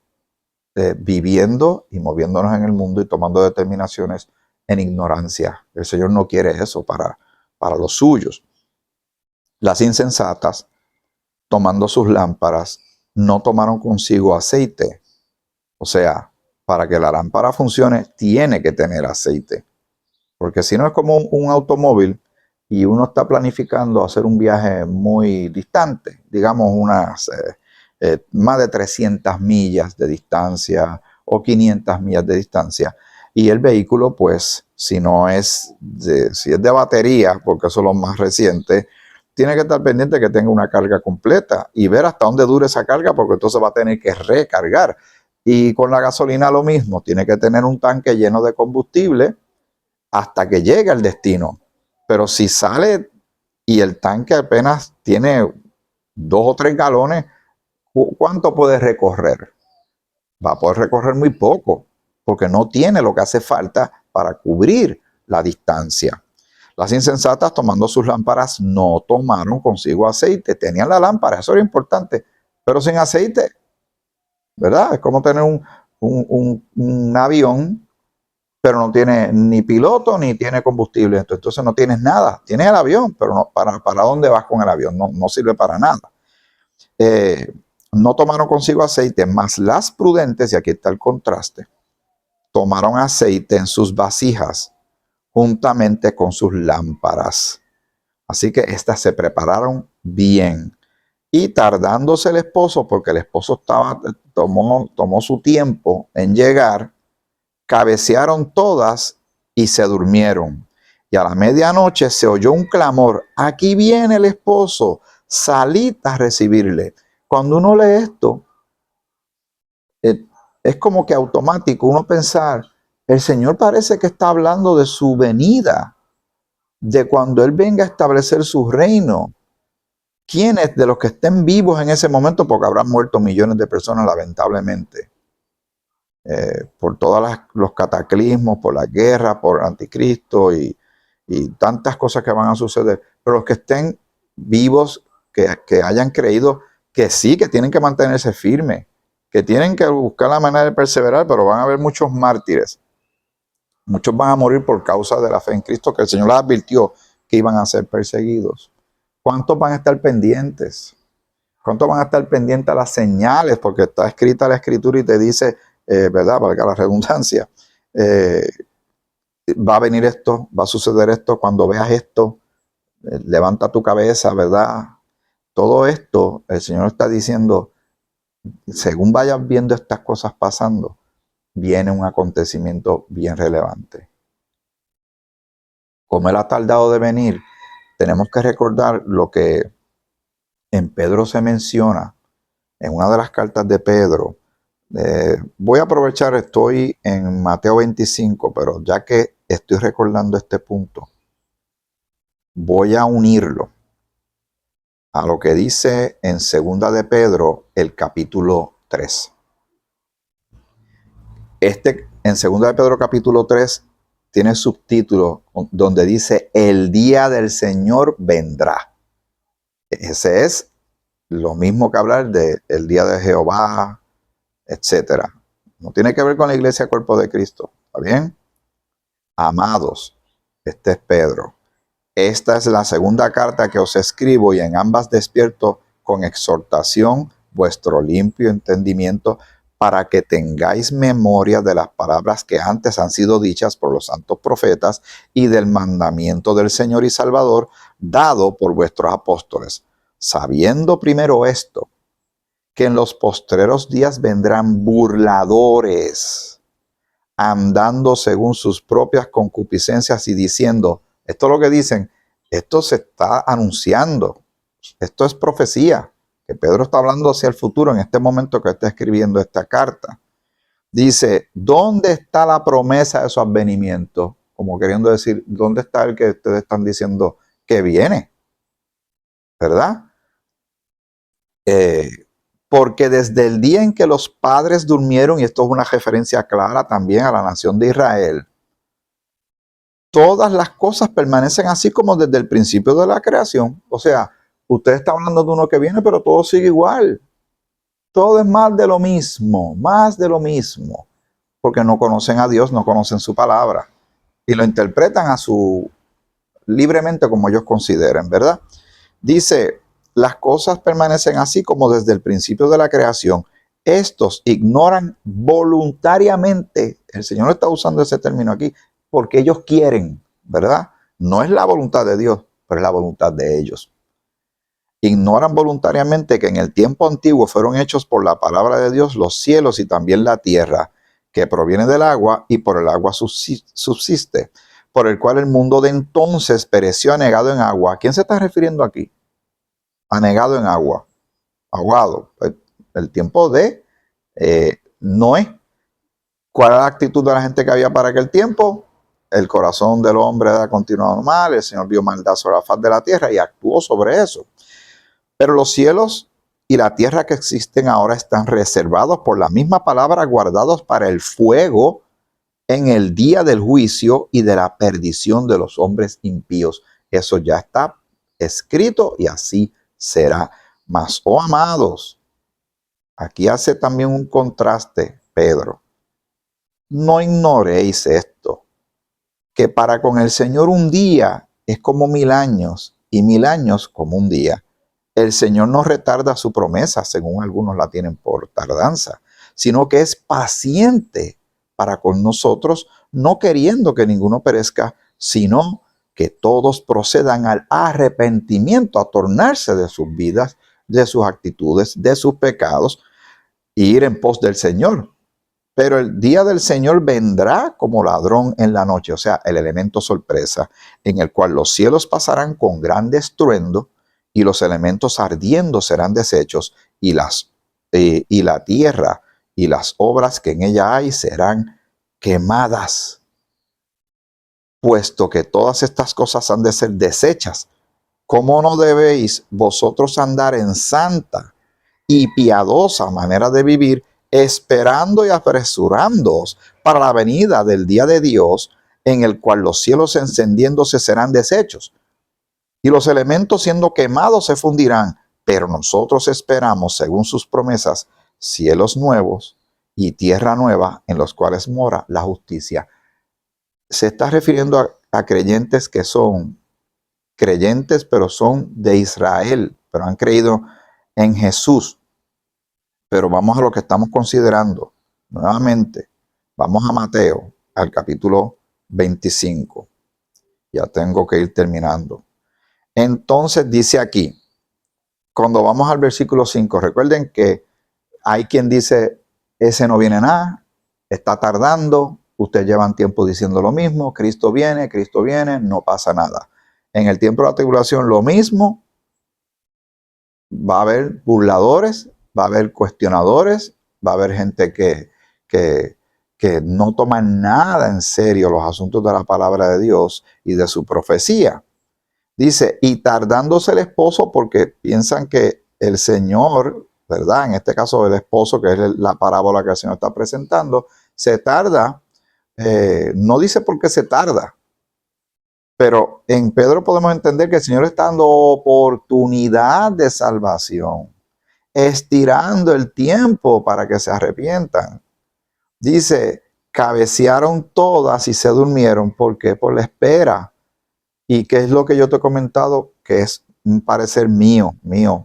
viviendo y moviéndonos en el mundo y tomando determinaciones en ignorancia. El Señor no quiere eso para los suyos. Las insensatas, tomando sus lámparas, no tomaron consigo aceite. O sea, para que la lámpara funcione, tiene que tener aceite. Porque si no, es como un automóvil y uno está planificando hacer un viaje muy distante, digamos más de 300 millas de distancia o 500 millas de distancia. Y el vehículo, pues, si es de batería, porque eso es lo más reciente, tiene que estar pendiente que tenga una carga completa y ver hasta dónde dure esa carga, porque entonces va a tener que recargar. Y con la gasolina lo mismo, tiene que tener un tanque lleno de combustible hasta que llegue al destino. Pero si sale y el tanque apenas tiene 2 o 3 galones, ¿cuánto puede recorrer? Va a poder recorrer muy poco, porque no tiene lo que hace falta para cubrir la distancia. Las insensatas, tomando sus lámparas, no tomaron consigo aceite. Tenían la lámpara, eso era importante, pero sin aceite, ¿verdad? Es como tener un avión, pero no tiene ni piloto ni tiene combustible. Entonces no tienes nada. Tienes el avión, pero no, ¿para dónde vas con el avión? No sirve para nada. No tomaron consigo aceite, mas las prudentes, y aquí está el contraste, tomaron aceite en sus vasijas juntamente con sus lámparas. Así que estas se prepararon bien. Y tardándose el esposo, porque el esposo tomó su tiempo en llegar, cabecearon todas y se durmieron. Y a la medianoche se oyó un clamor: aquí viene el esposo, salid a recibirle. Cuando uno lee esto, es como que automático uno pensar, el Señor parece que está hablando de su venida, de cuando Él venga a establecer su reino. ¿Quiénes de los que estén vivos en ese momento? Porque habrán muerto millones de personas, lamentablemente, por todos los cataclismos, por la guerra, por el anticristo y y tantas cosas que van a suceder. Pero los que estén vivos, que hayan creído que sí, que tienen que mantenerse firmes, que tienen que buscar la manera de perseverar, pero van a haber muchos mártires. Muchos van a morir por causa de la fe en Cristo, que el Señor les advirtió que iban a ser perseguidos. ¿Cuántos van a estar pendientes? ¿Cuántos van a estar pendientes a las señales? Porque está escrita la Escritura y te dice, ¿verdad? Para que la redundancia, va a venir esto, va a suceder esto, cuando veas esto, levanta tu cabeza, ¿verdad? Todo esto, el Señor está diciendo, según vayas viendo estas cosas pasando, viene un acontecimiento bien relevante. Como Él ha tardado de venir, tenemos que recordar lo que en Pedro se menciona, en una de las cartas de Pedro. Voy a aprovechar, estoy en Mateo 25, pero ya que estoy recordando este punto, voy a unirlo a lo que dice en 2 de Pedro, el capítulo 3. En 2 de Pedro capítulo 3 tiene subtítulo donde dice, el día del Señor vendrá. Ese es lo mismo que hablar del día de Jehová, etcétera. No tiene que ver con la iglesia cuerpo de Cristo. ¿Está bien? Amados, este es Pedro. Esta es la segunda carta que os escribo y en ambas despierto con exhortación vuestro limpio entendimiento para que tengáis memoria de las palabras que antes han sido dichas por los santos profetas y del mandamiento del Señor y Salvador dado por vuestros apóstoles, sabiendo primero esto, que en los postreros días vendrán burladores, andando según sus propias concupiscencias y diciendo, esto es lo que dicen, esto se está anunciando, esto es profecía, que Pedro está hablando hacia el futuro en este momento que está escribiendo esta carta. Dice, ¿dónde está la promesa de su advenimiento? Como queriendo decir, ¿dónde está el que ustedes están diciendo que viene? ¿Verdad? Porque desde el día en que los padres durmieron, y esto es una referencia clara también a la nación de Israel, todas las cosas permanecen así como desde el principio de la creación. O sea, usted está hablando de uno que viene, pero todo sigue igual. Todo es más de lo mismo, porque no conocen a Dios, no conocen su palabra y lo interpretan libremente como ellos consideren, ¿verdad? Dice, las cosas permanecen así como desde el principio de la creación. Estos ignoran voluntariamente, el Señor está usando ese término aquí, porque ellos quieren, ¿verdad? No es la voluntad de Dios, pero es la voluntad de ellos. Ignoran voluntariamente que en el tiempo antiguo fueron hechos por la palabra de Dios los cielos y también la tierra, que proviene del agua y por el agua subsiste, por el cual el mundo de entonces pereció anegado en agua. ¿A quién se está refiriendo aquí? Anegado en agua, ahogado. El tiempo de Noé. ¿Cuál era la actitud de la gente que había para aquel tiempo? El corazón del hombre ha continuado mal, el Señor vio maldad sobre la faz de la tierra y actuó sobre eso. Pero los cielos y la tierra que existen ahora están reservados por la misma palabra, guardados para el fuego en el día del juicio y de la perdición de los hombres impíos. Eso ya está escrito y así será. Mas, oh amados, aquí hace también un contraste, Pedro. No ignoréis esto, que para con el Señor un día es como 1000 años y 1000 años como un día. El Señor no retarda su promesa, según algunos la tienen por tardanza, sino que es paciente para con nosotros, no queriendo que ninguno perezca, sino que todos procedan al arrepentimiento, a tornarse de sus vidas, de sus actitudes, de sus pecados, e ir en pos del Señor. Pero el día del Señor vendrá como ladrón en la noche, o sea, el elemento sorpresa, en el cual los cielos pasarán con gran estruendo y los elementos ardiendo serán deshechos y la tierra y las obras que en ella hay serán quemadas. Puesto que todas estas cosas han de ser deshechas, ¿cómo no debéis vosotros andar en santa y piadosa manera de vivir, esperando y apresurándoos para la venida del día de Dios, en el cual los cielos encendiéndose serán deshechos y los elementos siendo quemados se fundirán. Pero nosotros esperamos, según sus promesas, cielos nuevos y tierra nueva en los cuales mora la justicia. Se está refiriendo a creyentes que son creyentes, pero son de Israel, pero han creído en Jesús. Pero vamos a lo que estamos considerando. Nuevamente, vamos a Mateo, al capítulo 25. Ya tengo que ir terminando. Entonces dice aquí, cuando vamos al versículo 5, recuerden que hay quien dice, ese no viene nada, está tardando, ustedes llevan tiempo diciendo lo mismo, Cristo viene, no pasa nada. En el tiempo de la tribulación lo mismo, va a haber burladores, va a haber cuestionadores, va a haber gente que no toma nada en serio los asuntos de la palabra de Dios y de su profecía. Dice, y tardándose el esposo porque piensan que el Señor, ¿verdad? En este caso el esposo, que es la parábola que el Señor está presentando, se tarda, no dice por qué se tarda, pero en Pedro podemos entender que el Señor está dando oportunidad de salvación, estirando el tiempo para que se arrepientan. Dice, cabecearon todas y se durmieron. ¿Por qué? Por la espera. ¿Y qué es lo que yo te he comentado? Que es un parecer mío,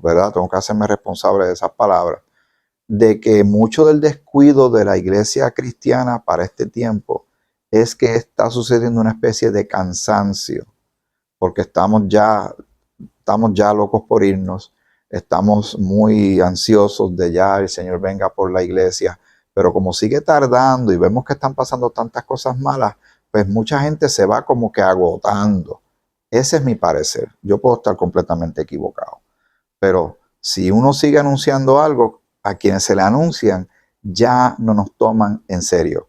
¿verdad? Tengo que hacerme responsable de esas palabras. De que mucho del descuido de la iglesia cristiana para este tiempo es que está sucediendo una especie de cansancio, porque estamos ya locos por irnos, estamos muy ansiosos de ya el Señor venga por la iglesia, pero como sigue tardando y vemos que están pasando tantas cosas malas, pues mucha gente se va como que agotando. Ese es mi parecer. Yo puedo estar completamente equivocado, pero si uno sigue anunciando algo, a quienes se le anuncian ya no nos toman en serio.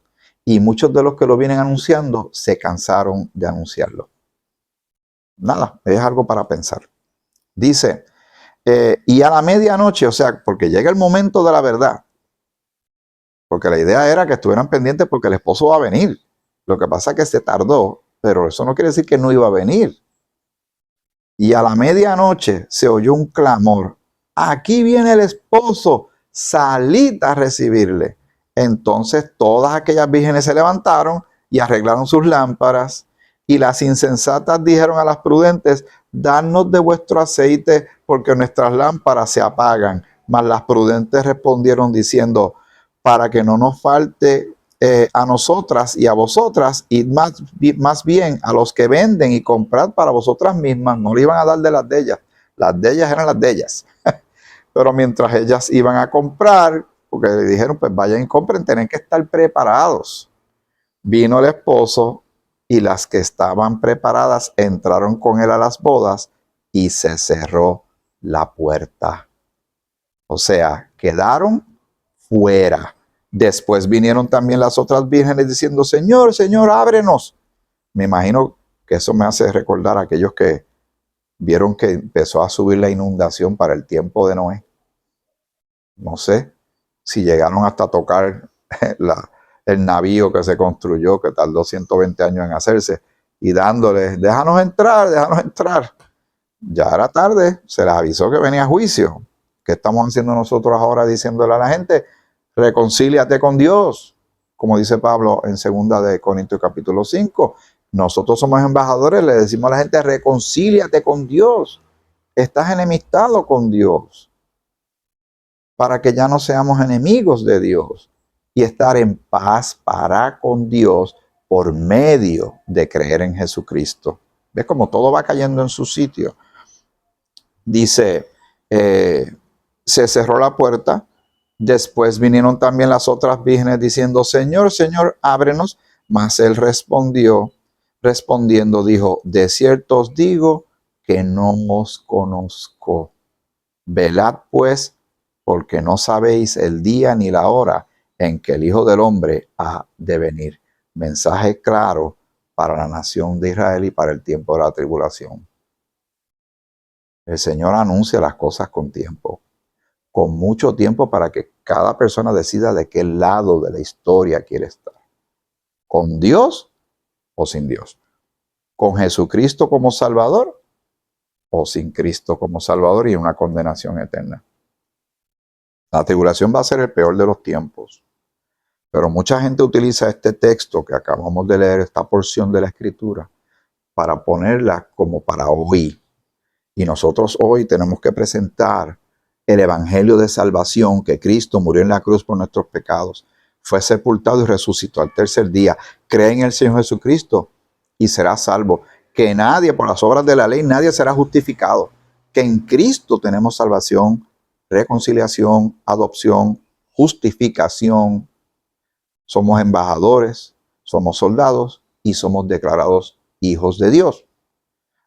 Y muchos de los que lo vienen anunciando se cansaron de anunciarlo. Nada, es algo para pensar. Dice, y a la medianoche, o sea, porque llega el momento de la verdad. Porque la idea era que estuvieran pendientes porque el esposo va a venir. Lo que pasa es que se tardó, pero eso no quiere decir que no iba a venir. Y a la medianoche se oyó un clamor. Aquí viene el esposo, salid a recibirle. Entonces todas aquellas vírgenes se levantaron y arreglaron sus lámparas. Y las insensatas dijeron a las prudentes, danos de vuestro aceite porque nuestras lámparas se apagan. Mas las prudentes respondieron diciendo, para que no nos falte a nosotras y a vosotras, y más bien a los que venden y comprad para vosotras mismas. No le iban a dar de las de ellas eran las de ellas. Pero mientras ellas iban a comprar, porque le dijeron, pues vayan y compren, tienen que estar preparados. Vino el esposo y las que estaban preparadas entraron con él a las bodas y se cerró la puerta. O sea, quedaron fuera. Después vinieron también las otras vírgenes diciendo, Señor, Señor, ábrenos. Me imagino que eso me hace recordar a aquellos que vieron que empezó a subir la inundación para el tiempo de Noé. No sé si llegaron hasta tocar el navío que se construyó, que tardó 120 años en hacerse, y dándoles, déjanos entrar, déjanos entrar. Ya era tarde, se les avisó que venía juicio. ¿Qué estamos haciendo nosotros ahora diciéndole a la gente? Reconcíliate con Dios, como dice Pablo en 2 de Corintios capítulo 5. Nosotros somos embajadores, le decimos a la gente, reconcíliate con Dios. Estás enemistado con Dios, para que ya no seamos enemigos de Dios y estar en paz para con Dios por medio de creer en Jesucristo. ¿Ves cómo todo va cayendo en su sitio? Dice, se cerró la puerta. Después vinieron también las otras vírgenes diciendo, Señor, Señor, ábrenos. Mas él respondiendo, dijo, de cierto os digo que no os conozco. Velad pues, porque no sabéis el día ni la hora en que el Hijo del Hombre ha de venir. Mensaje claro para la nación de Israel y para el tiempo de la tribulación. El Señor anuncia las cosas con tiempo, con mucho tiempo para que cada persona decida de qué lado de la historia quiere estar. ¿Con Dios o sin Dios. Con Jesucristo como Salvador o sin Cristo como Salvador y una condenación eterna. La tribulación va a ser el peor de los tiempos. Pero mucha gente utiliza este texto que acabamos de leer, esta porción de la Escritura, para ponerla como para hoy. Y nosotros hoy tenemos que presentar el Evangelio de salvación, que Cristo murió en la cruz por nuestros pecados, fue sepultado y resucitó al tercer día. Cree en el Señor Jesucristo y será salvo. Que nadie, por las obras de la ley, nadie será justificado. Que en Cristo tenemos salvación, reconciliación, adopción, justificación. Somos embajadores, somos soldados y somos declarados hijos de Dios.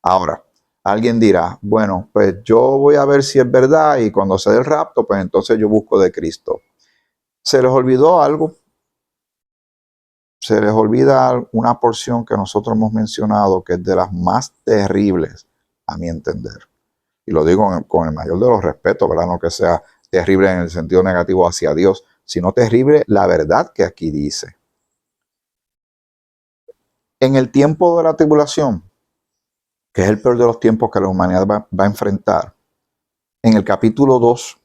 Ahora, alguien dirá, bueno, pues yo voy a ver si es verdad y cuando se dé el rapto, pues entonces yo busco de Cristo. ¿Se les olvidó algo? Se les olvida una porción que nosotros hemos mencionado que es de las más terribles, a mi entender. Y lo digo con el mayor de los respetos, ¿verdad? No que sea terrible en el sentido negativo hacia Dios, sino terrible la verdad que aquí dice. En el tiempo de la tribulación, que es el peor de los tiempos que la humanidad va a enfrentar, en el capítulo 2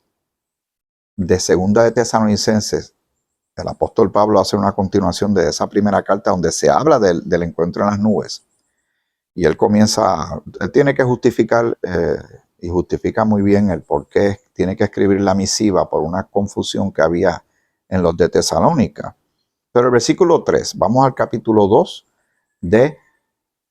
de Segunda de Tesalonicenses, el apóstol Pablo hace una continuación de esa primera carta donde se habla del encuentro en las nubes. Y él tiene que justificar, y justifica muy bien el por qué tiene que escribir la misiva por una confusión que había en los de Tesalónica. Pero el versículo 3, vamos al capítulo 2 de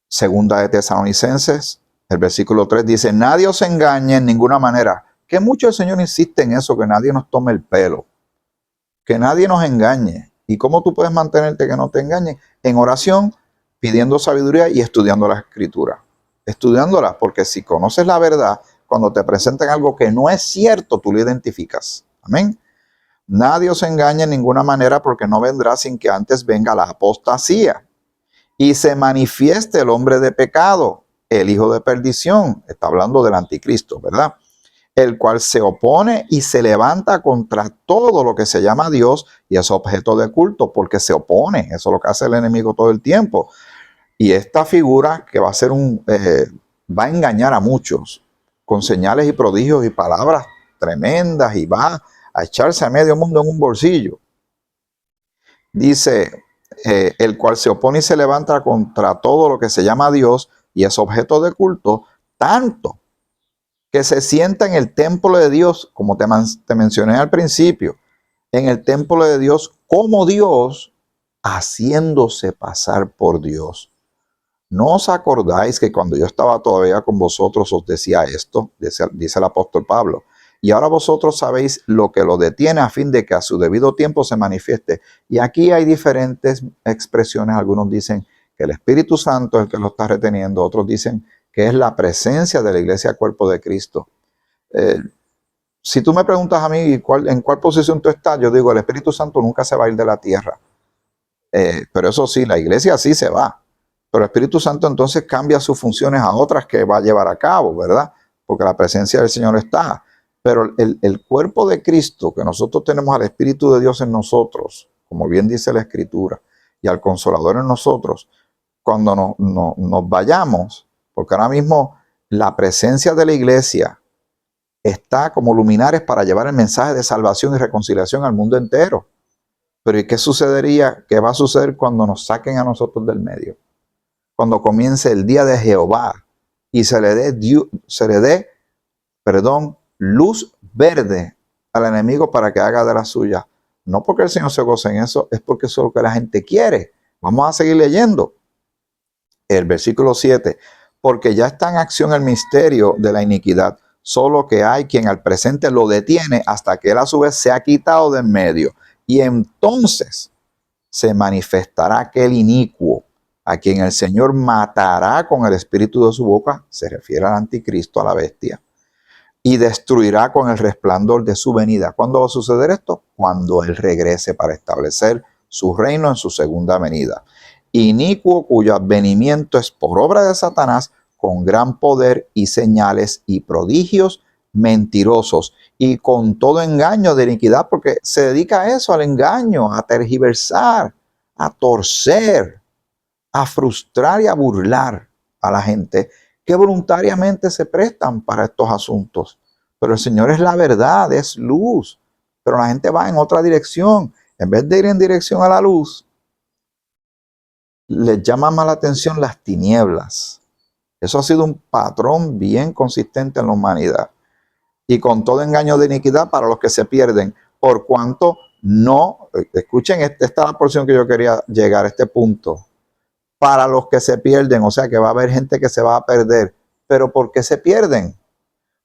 Segunda de Tesalonicenses, el versículo 3 dice, nadie os engañe en ninguna manera. Que mucho el Señor insiste en eso, que nadie nos tome el pelo, que nadie nos engañe. ¿Y cómo tú puedes mantenerte que no te engañen? En oración, pidiendo sabiduría y estudiando la Escritura. Estudiándola, porque si conoces la verdad, cuando te presenten algo que no es cierto, tú lo identificas. Amén. Nadie os engañe en ninguna manera, porque no vendrá sin que antes venga la apostasía y se manifieste el hombre de pecado, el hijo de perdición. Está hablando del anticristo, ¿verdad? El cual se opone y se levanta contra todo lo que se llama Dios y es objeto de culto, porque se opone. Eso es lo que hace el enemigo todo el tiempo. Y esta figura que va a ser va a engañar a muchos con señales y prodigios y palabras tremendas y va a echarse a medio mundo en un bolsillo. Dice, el cual se opone y se levanta contra todo lo que se llama Dios y es objeto de culto, tanto que se sienta en el templo de Dios, como te mencioné al principio, en el templo de Dios como Dios, haciéndose pasar por Dios. ¿No os acordáis que cuando yo estaba todavía con vosotros os decía esto? Dice el apóstol Pablo. Y ahora vosotros sabéis lo que lo detiene a fin de que a su debido tiempo se manifieste. Y aquí hay diferentes expresiones. Algunos dicen que el Espíritu Santo es el que lo está reteniendo. Otros dicen que es la presencia de la iglesia cuerpo de Cristo. Si tú me preguntas a mí en cuál posición tú estás, yo digo, el Espíritu Santo nunca se va a ir de la tierra. Pero eso sí, la iglesia sí se va. Pero el Espíritu Santo entonces cambia sus funciones a otras que va a llevar a cabo, ¿verdad? Porque la presencia del Señor está. Pero el cuerpo de Cristo, que nosotros tenemos al Espíritu de Dios en nosotros, como bien dice la Escritura, y al Consolador en nosotros, cuando nos vayamos, porque ahora mismo la presencia de la iglesia está como luminares para llevar el mensaje de salvación y reconciliación al mundo entero. Pero ¿y qué sucedería? ¿Qué va a suceder cuando nos saquen a nosotros del medio? Cuando comience el día de Jehová y se le dé, luz verde al enemigo para que haga de la suya. No porque el Señor se goce en eso, es porque eso es lo que la gente quiere. Vamos a seguir leyendo. El versículo 7. Porque ya está en acción el misterio de la iniquidad, solo que hay quien al presente lo detiene hasta que él a su vez se ha quitado de en medio. Y entonces se manifestará aquel inicuo, a quien el Señor matará con el espíritu de su boca, se refiere al anticristo, a la bestia, y destruirá con el resplandor de su venida. ¿Cuándo va a suceder esto? Cuando Él regrese para establecer su reino en su segunda venida. Inicuo cuyo advenimiento es por obra de Satanás, con gran poder y señales y prodigios mentirosos y con todo engaño de iniquidad, porque se dedica a eso, al engaño, a tergiversar, a torcer. a frustrar y a burlar a la gente que voluntariamente se prestan para estos asuntos. Pero el Señor es la verdad, es luz. Pero la gente va en otra dirección. En vez de ir en dirección a la luz, les llama más la atención las tinieblas. Eso ha sido un patrón bien consistente en la humanidad. Y con todo engaño de iniquidad para los que se pierden, por cuanto no, escuchen, esta es la porción que yo quería llegar a este punto. Para los que se pierden, o sea que va a haber gente que se va a perder. ¿Pero por qué se pierden?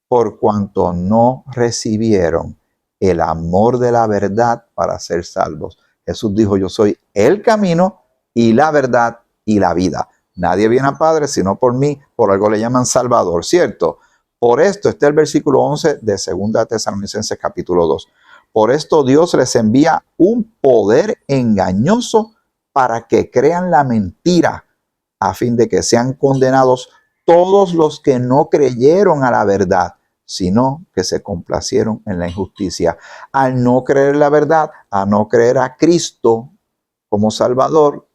Por cuanto no recibieron el amor de la verdad para ser salvos. Jesús dijo, yo soy el camino y la verdad y la vida. Nadie viene al Padre sino por mí, por algo le llaman Salvador, ¿cierto? Por esto, este es el versículo 11 de 2 Tesalonicenses capítulo 2. Por esto Dios les envía un poder engañoso para que crean la mentira, a fin de que sean condenados todos los que no creyeron a la verdad, sino que se complacieron en la injusticia. Al no creer la verdad, a no creer a Cristo como Salvador,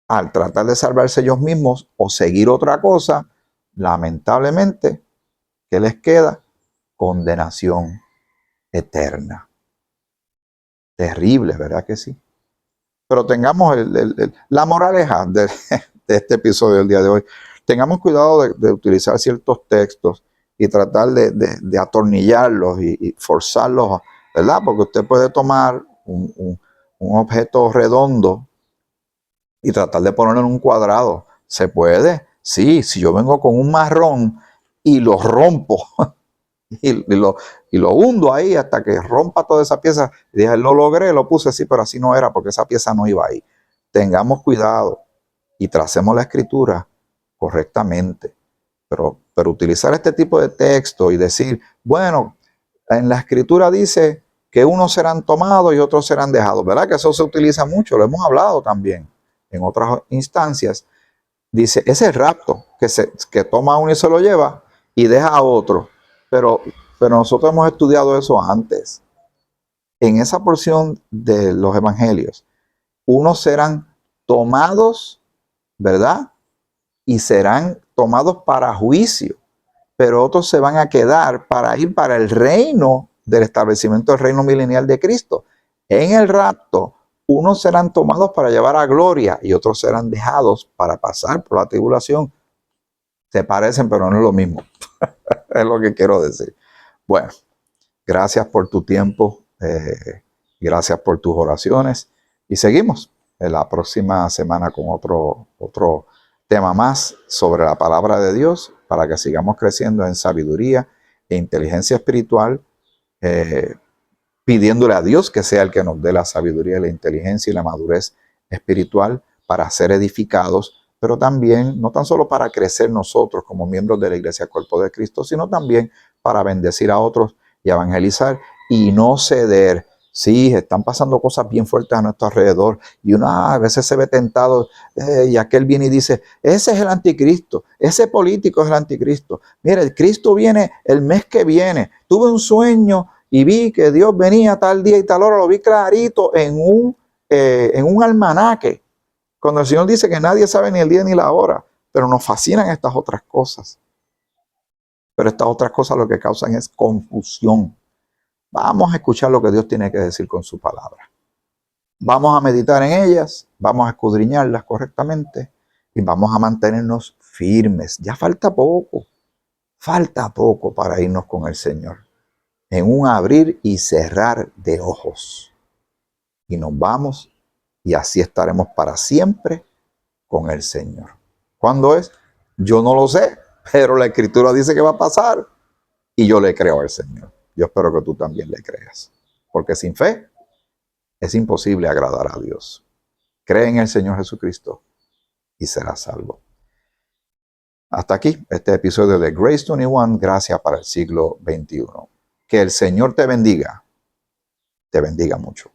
al tratar de salvarse ellos mismos o seguir otra cosa, lamentablemente, ¿qué les queda? Condenación eterna. Terrible, ¿verdad que sí? Pero tengamos la moraleja de este episodio del día de hoy. Tengamos cuidado de utilizar ciertos textos y tratar de atornillarlos y forzarlos, ¿verdad? Porque usted puede tomar un objeto redondo y tratar de ponerlo en un cuadrado. ¿Se puede? Sí, si yo vengo con un marrón y lo rompo y lo hundo ahí hasta que rompa toda esa pieza. Y dije, lo logré, lo puse así, pero así no era porque esa pieza no iba ahí. Tengamos cuidado y tracemos la escritura correctamente. Pero utilizar este tipo de texto y decir, bueno, en la escritura dice que unos serán tomados y otros serán dejados. ¿Verdad que eso se utiliza mucho? Lo hemos hablado también en otras instancias. Dice, ese es rapto, que toma a uno y se lo lleva y deja a otro. Pero nosotros hemos estudiado eso antes. En esa porción de los evangelios, unos serán tomados, ¿verdad? Y serán tomados para juicio, pero otros se van a quedar para ir para el reino del establecimiento del reino milenial de Cristo. En el rapto, unos serán tomados para llevar a gloria y otros serán dejados para pasar por la tribulación. Se parecen, pero no es lo mismo. Es lo que quiero decir. Bueno, gracias por tu tiempo, gracias por tus oraciones y seguimos en la próxima semana con otro tema más sobre la palabra de Dios para que sigamos creciendo en sabiduría e inteligencia espiritual, pidiéndole a Dios que sea el que nos dé la sabiduría, la inteligencia y la madurez espiritual para ser edificados, pero también no tan solo para crecer nosotros como miembros de la Iglesia Cuerpo de Cristo, sino también para bendecir a otros y evangelizar y no ceder. Sí, están pasando cosas bien fuertes a nuestro alrededor y uno a veces se ve tentado y aquel viene y dice, ese es el anticristo, ese político es el anticristo. Mire, el Cristo viene el mes que viene. Tuve un sueño y vi que Dios venía tal día y tal hora, lo vi clarito en un almanaque. Cuando el Señor dice que nadie sabe ni el día ni la hora, pero nos fascinan estas otras cosas. Pero estas otras cosas lo que causan es confusión. Vamos a escuchar lo que Dios tiene que decir con su palabra. Vamos a meditar en ellas, vamos a escudriñarlas correctamente y vamos a mantenernos firmes. Ya falta poco para irnos con el Señor. En un abrir y cerrar de ojos. Y nos vamos y así estaremos para siempre con el Señor. ¿Cuándo es? Yo no lo sé, pero la Escritura dice que va a pasar y yo le creo al Señor. Yo espero que tú también le creas, porque sin fe es imposible agradar a Dios. Cree en el Señor Jesucristo y serás salvo. Hasta aquí este episodio de Grace 21, Gracia para el siglo XXI. Que el Señor te bendiga mucho.